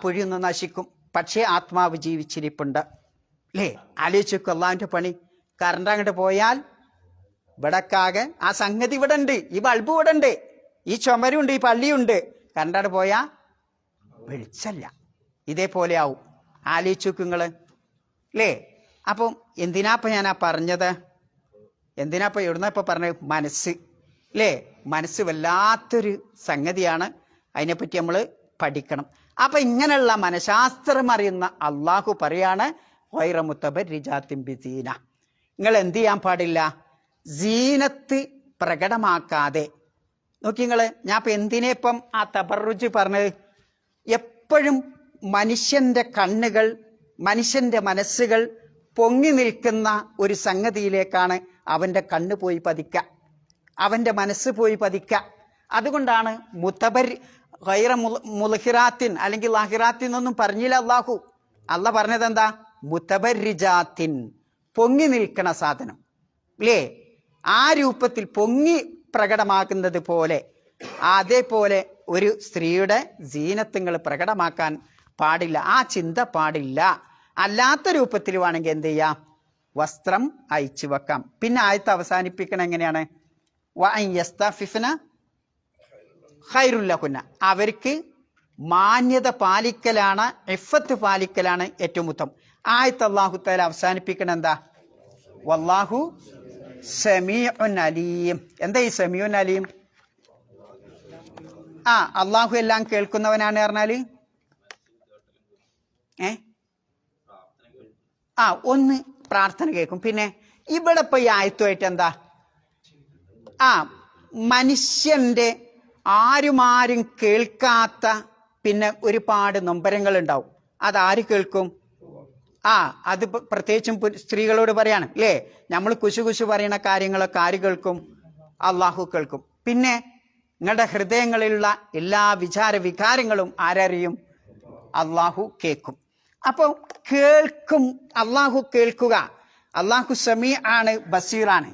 പൊഴിയൊന്ന് നശിക്കും. പക്ഷേ ആത്മാവ് ജീവിച്ചിരിപ്പുണ്ട് അല്ലേ? ആലോചിച്ച് വെക്കും അള്ളാഹിന്റെ പണി. കറണ്ട് അങ്ങോട്ട് പോയാൽ ഇവിടക്കാകെ ആ സംഗതി ഇവിടെ ഉണ്ട്, ഈ ബൾബ് ഇവിടെ ഉണ്ട്, ഈ ചുമരുണ്ട്, ഈ പള്ളിയുണ്ട്. കറണ്ടങ്ങോട്ട് പോയാൽ വെളിച്ചല്ല. ഇതേപോലെ ആവും. ആലോചിച്ച് വെക്കും നിങ്ങള് അല്ലേ? അപ്പം എന്തിനാപ്പം ഞാനാ പറഞ്ഞത്? എന്തിനാപ്പം എവിടുന്നപ്പം പറഞ്ഞത്? മനസ്സ് അല്ലേ? മനസ്സ് വല്ലാത്തൊരു സംഗതിയാണ്. അതിനെപ്പറ്റി നമ്മൾ പഠിക്കണം. അപ്പം ഇങ്ങനെയുള്ള മനഃശാസ്ത്രം അറിയുന്ന അള്ളാഹു പറയാണ് ഗൈറ മുതബർരിജാത്തിൻ ബിസീന. നിങ്ങൾ എന്ത് ചെയ്യാൻ പാടില്ല? സീനത്ത് പ്രകടമാക്കാതെ. നോക്കി നിങ്ങൾ, ഞാൻ ഇപ്പം എന്തിനേപ്പം ആ തബറുജ് പറഞ്ഞത്? എപ്പോഴും മനുഷ്യന്റെ കണ്ണുകൾ, മനുഷ്യന്റെ മനസ്സുകൾ പൊങ്ങി നിൽക്കുന്ന ഒരു സംഗതിയിലേക്കാണ് അവന്റെ കണ്ണ് പോയി പതിക്കുക, അവന്റെ മനസ്സ് പോയി പതിക്കുക. അതുകൊണ്ടാണ് ഗൈറ മുൽഹിറാത്തിൻ അല്ലെങ്കിൽ ലാഹിറാത്തിൻ എന്നൊന്നും പറഞ്ഞില്ല അള്ളാഹു. അള്ളാഹ് പറഞ്ഞത് എന്താ? മുതബർരിജാത്തിൻ, പൊങ്ങി നിൽക്കണ സാധനം അല്ലേ? ആ രൂപത്തിൽ പൊങ്ങി പ്രകടമാക്കുന്നത് പോലെ, അതേപോലെ ഒരു സ്ത്രീയുടെ സീനത്തുകൾ പ്രകടമാക്കാൻ പാടില്ല. ആ ചിന്ത പാടില്ല. അല്ലാത്ത രൂപത്തിൽ വേണമെങ്കിൽ എന്ത് ചെയ്യാം? വസ്ത്രം അയച്ചു വെക്കാം. പിന്നെ ആയത്ത് അവസാനിപ്പിക്കണം എങ്ങനെയാണ്? ഖൈറുല്ലഹുന്ന, അവർക്ക് മാന്യത പാലിക്കലാണ്, ഇഫ്ഫത്ത് പാലിക്കലാണ് ഏറ്റവും ഉത്തമം. ആയത്ത് അല്ലാഹു തആല അവസാനിപ്പിക്കണം എന്താ? വല്ലാഹു സമീഉൻ അലീം. എന്താ ഈ സമീഉൻ അലീം? അള്ളാഹു എല്ലാം കേൾക്കുന്നവനാണ് പറഞ്ഞാല് ഒന്ന് പ്രാർത്ഥന കേൾക്കും. പിന്നെ ഇവിടെ ഇപ്പൊ ഈ ആയത്തുമായിട്ട് എന്താ? മനുഷ്യന്റെ ആരും കേൾക്കാത്ത പിന്നെ ഒരുപാട് നൊമ്പരങ്ങൾ ഉണ്ടാവും. അതാര് കേൾക്കും? അത് പ്രത്യേകിച്ചും സ്ത്രീകളോട് പറയാണ് അല്ലേ? നമ്മൾ കുശു പറയുന്ന കാര്യങ്ങളൊക്കെ ആര് കേൾക്കും? അള്ളാഹു കേൾക്കും. പിന്നെ നിങ്ങളുടെ ഹൃദയങ്ങളിലുള്ള എല്ലാ വികാരങ്ങളും ആരറിയും? അള്ളാഹു കേൾക്കും. അപ്പോൾ കേൾക്കും, അള്ളാഹു കേൾക്കുക. അള്ളാഹു സമീ ആണ്, ബസീറാണ്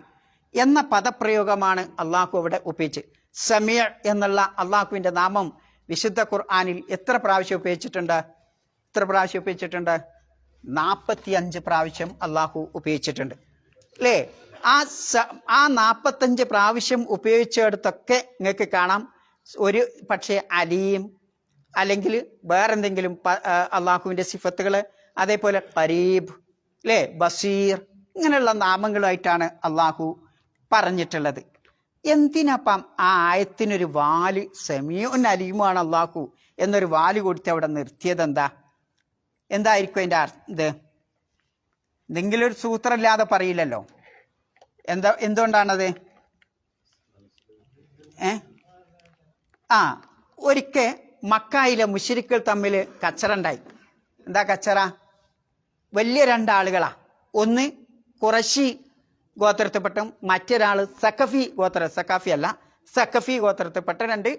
എന്ന പദപ്രയോഗമാണ് അള്ളാഹു അവിടെ ഉപയോഗിച്ച്. സമീ എന്നുള്ള അള്ളാഹുവിന്റെ നാമം വിശുദ്ധ ഖുർആനിൽ എത്ര പ്രാവശ്യം ഉപയോഗിച്ചിട്ടുണ്ട്? 45 പ്രാവശ്യം അള്ളാഹു ഉപയോഗിച്ചിട്ടുണ്ട് അല്ലേ? ആ 45 പ്രാവശ്യം ഉപയോഗിച്ചിടത്തൊക്കെ നിങ്ങൾക്ക് കാണാം ഒരു പക്ഷേ അലീം അല്ലെങ്കിൽ വേറെന്തെങ്കിലും അള്ളാഹുവിന്റെ സിഫത്തുകൾ, അതേപോലെ ഖരീബ് അല്ലേ, ബസീർ, ഇങ്ങനെയുള്ള നാമങ്ങളുമായിട്ടാണ് അള്ളാഹു പറഞ്ഞിട്ടുള്ളത്. എന്തിനപ്പം ആ ആയത്തിനൊരു വാല് സമീഉൻ അലീമാണ് അള്ളാഹു എന്നൊരു വാല് കൊടുത്ത് അവിടെ നിർത്തിയത്? എന്തായിരിക്കും അതിൻ്റെ ഇത്? എന്തെങ്കിലും ഒരു സൂത്രമില്ലാതെ പറയില്ലല്ലോ. എന്തുകൊണ്ടാണത്? ഒരിക്കൽ മക്കായിലെ മുശ്രിക്കുകൾ തമ്മിൽ കച്ചറ ഉണ്ടായി. എന്താ കച്ചറ? വലിയ രണ്ടാളുകളാ. ഒന്ന് ഖുറൈശി ഗോത്രത്തിൽപ്പെട്ടും മറ്റൊരാൾ സഖഫി ഗോത്രത്തിൽപ്പെട്ട 2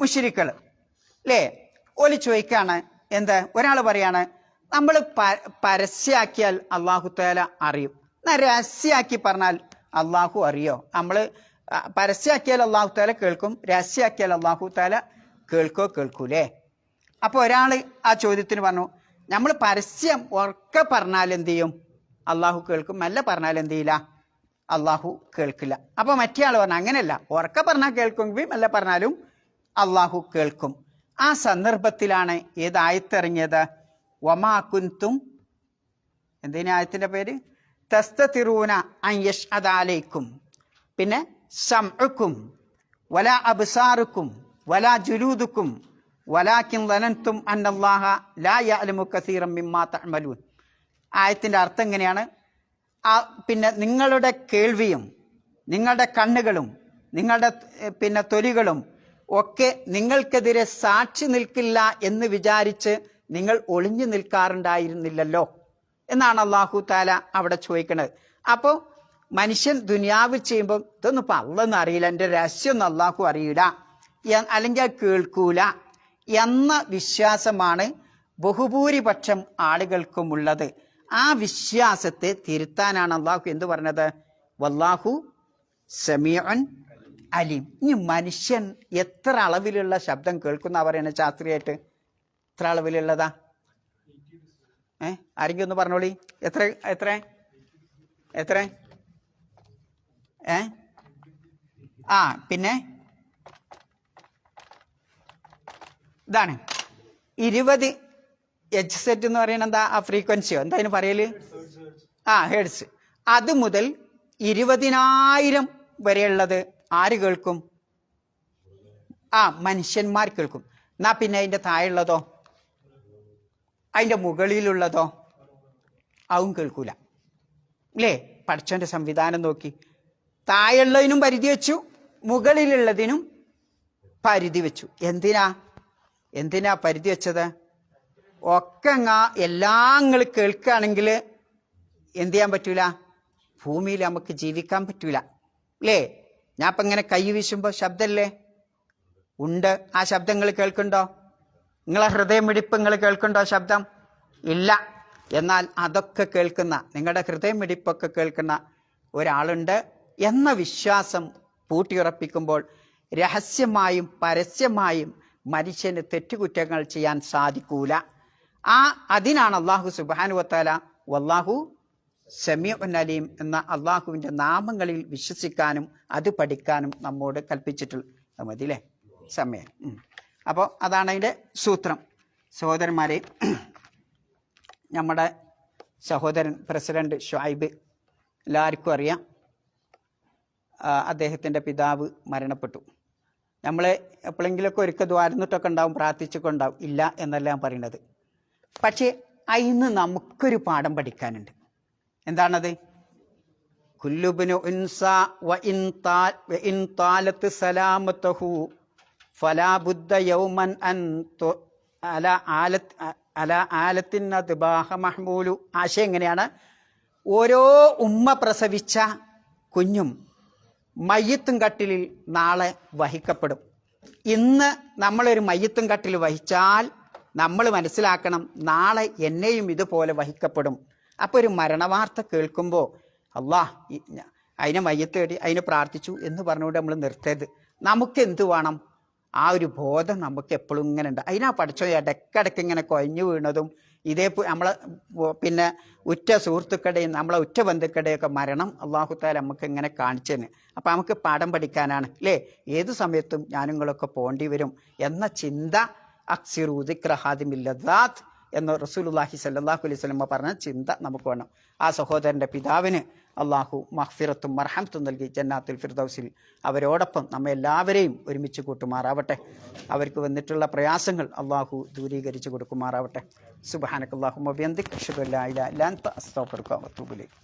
മുശ്രിക്കുകൾ അല്ലേ? ഓല് ചോദിക്കാണ് എന്താ? ഒരാൾ പറയാണ് നമ്മൾ പരസ്യമാക്കിയാൽ അള്ളാഹു തആല അറിയും, എന്നാൽ രഹസ്യമാക്കി പറഞ്ഞാൽ അള്ളാഹു അറിയോ? നമ്മൾ പരസ്യമാക്കിയാൽ അള്ളാഹു തആല കേൾക്കും, രഹസ്യമാക്കിയാൽ അള്ളാഹു തആല കേൾക്കൂലേ? അപ്പോൾ ഒരാൾ ആ ചോദ്യത്തിന് പറഞ്ഞു, നമ്മൾ പരസ്യം ഉറക്കെ പറഞ്ഞാൽ എന്ത് ചെയ്യും? അള്ളാഹു കേൾക്കും. മെല്ലെ പറഞ്ഞാൽ എന്ത് ചെയ്യില്ല? അള്ളാഹു കേൾക്കില്ല. അപ്പോൾ മറ്റേ ആൾ പറഞ്ഞു അങ്ങനെയല്ല, ഉറക്കെ പറഞ്ഞാൽ കേൾക്കുമെങ്കിൽ മെല്ലെ പറഞ്ഞാലും അള്ളാഹു കേൾക്കും. ആ സന്ദർഭത്തിലാണ് ആയത്തിറങ്ങിയത്? വമാ കുൻതും, എന്തിനാ ആയത്തിന്റെ പേര്? തസ്തതിറൂന അൻ യശ്അദ അലൈക്കും, പിന്നെ സംഉക്കും വലാ അബ്സാറുക്കും വലാ ജുലൂദുക്കും വലാകിൻ ളനൻതും അന്നല്ലാഹ ലാ യഅലമു കസീറൻ മിമ്മാ തഅമലൂൻ. ആയത്തിൻ്റെ അർത്ഥം എങ്ങനെയാണ്? പിന്നെ നിങ്ങളുടെ കേൾവിയും നിങ്ങളുടെ കണ്ണുകളും നിങ്ങളുടെ പിന്നെ തൊലികളും ഒക്കെ നിങ്ങൾക്കെതിരെ സാക്ഷി നിൽക്കില്ല എന്ന് വിചാരിച്ച് നിങ്ങൾ ഒളിഞ്ഞു നിൽക്കാറുണ്ടായിരുന്നില്ലല്ലോ എന്നാണ് അള്ളാഹു താല അവിടെ ചോദിക്കുന്നത്. അപ്പോൾ മനുഷ്യൻ ദുനിയാവിൽ ചെയ്യുമ്പോൾ ഇതൊന്നും ഇപ്പം അള്ളൊന്നും അറിയില്ല, എൻ്റെ രഹസ്യമൊന്നും അള്ളാഹു അറിയില്ല, അല്ലെങ്കിൽ കേൾക്കൂല എന്ന വിശ്വാസമാണ് ബഹുഭൂരിപക്ഷം ആളുകൾക്കുമുള്ളത്. ആ വിശ്വാസത്തെ തിരുത്താനാണ് അള്ളാഹു എന്ത് പറഞ്ഞത്? വല്ലാഹു സമീഉൻ അലീം. ഇനി മനുഷ്യൻ എത്ര അളവിലുള്ള ശബ്ദം കേൾക്കുന്ന പറയുന്നത് ശാസ്ത്രീയമായിട്ട്? എത്ര അളവിലുള്ളതാ? ആരെങ്കിലും ഒന്ന് പറഞ്ഞോളി. എത്ര എത്ര എത്ര പിന്നെ ഇതാണ് 20 HZ എന്ന് പറയുന്നത് എന്താ? ആ ഫ്രീക്വൻസിയോ എന്താ അതിന് പറയല്? ഹെർട്സ്. അത് മുതൽ 20,000 വരെയുള്ളത് ആര് കേൾക്കും? മനുഷ്യന്മാർ കേൾക്കും. എന്നാ പിന്നെ അതിൻ്റെ താഴെയുള്ളതോ അതിൻ്റെ മുകളിലുള്ളതോ അതും കേൾക്കൂല അല്ലേ? പഠിച്ചവൻ്റെ സംവിധാനം നോക്കി. താഴെയുള്ളതിനും പരിധി വെച്ചു, മുകളിലുള്ളതിനും പരിധി വെച്ചു. എന്തിനാ പരിധി വെച്ചത്? ഒക്കെ എല്ലാം നിങ്ങൾ കേൾക്കുകയാണെങ്കിൽ എന്ത് ചെയ്യാൻ പറ്റൂല? ഭൂമിയിൽ നമുക്ക് ജീവിക്കാൻ പറ്റൂല അല്ലേ? ഞാൻ ഇപ്പം ഇങ്ങനെ കൈ വീശുമ്പോൾ ശബ്ദമല്ലേ ഉണ്ട്? ആ ശബ്ദങ്ങൾ കേൾക്കുന്നുണ്ടോ? നിങ്ങളെ ഹൃദയമിടിപ്പ് നിങ്ങൾ കേൾക്കുന്നുണ്ടോ ശബ്ദം? ഇല്ല. എന്നാൽ അതൊക്കെ കേൾക്കുന്ന, നിങ്ങളുടെ ഹൃദയമിടിപ്പൊക്കെ കേൾക്കുന്ന ഒരാളുണ്ട് എന്ന വിശ്വാസം പൂട്ടിയുറപ്പിക്കുമ്പോൾ രഹസ്യമായും പരസ്യമായും മനുഷ്യന് തെറ്റുകുറ്റങ്ങൾ ചെയ്യാൻ സാധിക്കൂല. അതിനാണ് അള്ളാഹു സുബ്ഹാനഹു വതആല വല്ലാഹു സമീഉൻ അലീം എന്ന അള്ളാഹുവിൻ്റെ നാമങ്ങളിൽ വിശ്വസിക്കാനും അത് പഠിക്കാനും നമ്മോട് കൽപ്പിച്ചിട്ടുള്ളത്. മതില്ലേ സമയം? അപ്പോൾ അതാണ് അതിൻ്റെ സൂത്രം. സഹോദരന്മാരെ, നമ്മുടെ സഹോദരൻ പ്രസിഡന്റ് ഷുഐബ് എല്ലാവർക്കും അറിയാം. അദ്ദേഹത്തിൻ്റെ പിതാവ് മരണപ്പെട്ടു. നമ്മൾ എപ്പോഴെങ്കിലുമൊക്കെ ഒരിക്കൽ ദ്വാരന്നിട്ടൊക്കെ ഉണ്ടാവും, പ്രാർത്ഥിച്ചൊക്കെ ഉണ്ടാവും. ഇല്ല എന്നല്ല ഞാൻ പറയുന്നത്. പക്ഷേ അതിന് നമുക്കൊരു പാഠം പഠിക്കാനുണ്ട്. എന്താണത്? കുല്ലുബ്നു ഉൻസാ വ ഇൻ താലത്ത് സലാമതഹു ഫലാ ബുദ്ദ യൗമൻ അൻ അല ആലത്തിൻ അദ്ബാഹ മഹ്മൂലു. ആശയം എങ്ങനെയാണ്? ഓരോ ഉമ്മ പ്രസവിച്ച കുഞ്ഞും മയ്യത്തും കട്ടിലിൽ നാളെ വഹിക്കപ്പെടും. ഇന്ന് നമ്മളൊരു മയ്യത്തും കട്ടിൽ വഹിച്ചാൽ നമ്മൾ മനസ്സിലാക്കണം, നാളെ എന്നെയും ഇതുപോലെ വഹിക്കപ്പെടും. അപ്പോൾ ഒരു മരണവാർത്ത കേൾക്കുമ്പോൾ അതിനെ മയ്യത്ത് തേടി അതിനെ പ്രാർത്ഥിച്ചു എന്ന് പറഞ്ഞുകൊണ്ട് നമ്മൾ നിർത്തരുത്. നമുക്ക് എന്ത് വേണം? ആ ഒരു ബോധം നമുക്ക് എപ്പോഴും ഇങ്ങനെ ഉണ്ട്. അതിനാ പഠിച്ചോ ഇടയ്ക്കിടയ്ക്ക് ഇങ്ങനെ കൊഴഞ്ഞു വീണതും ഇതേ നമ്മളെ പിന്നെ ഉറ്റ സുഹൃത്തുക്കളുടെയും നമ്മളെ ഉറ്റ ബന്ധുക്കളുടെയൊക്കെ മരണം അള്ളാഹു തആല നമുക്ക് ഇങ്ങനെ കാണിച്ചതിന്. അപ്പം നമുക്ക് പാഠം പഠിക്കാനാണ് അല്ലേ? ഏത് സമയത്തും ഞാനുങ്ങളൊക്കെ പോകേണ്ടി വരും എന്ന ചിന്ത അക്സിറു ദിക്ര ഹാദിമിൽ ലദ്ദാത്ത് എന്ന് റസൂലുള്ളാഹി സ്വല്ലല്ലാഹു അലൈഹി വസല്ലം പറഞ്ഞ ചിന്ത നമുക്ക് വേണം. ആ സഹോദരൻ്റെ പിതാവിന് അള്ളാഹു മഗ്ഫിറത്തും മർഹമത്തും നൽകി ജന്നാത്തുൽ ഫിർദൗസിൽ അവരോടൊപ്പം നമ്മെ എല്ലാവരെയും ഒരുമിച്ച് കൂട്ടുമാറാവട്ടെ. അവർക്ക് വന്നിട്ടുള്ള പ്രയാസങ്ങൾ അള്ളാഹു ദൂരീകരിച്ച് കൊടുക്കുമാറാവട്ടെ. സുബ്ഹാനക്കല്ലാഹുമ്മ വബിഹംദിക അശ്ഹദു അല്ലാ ഇലാഹ ഇല്ലാ അൻത അസ്തഗ്ഫിറുക വഅതൂബു ഇലൈക്.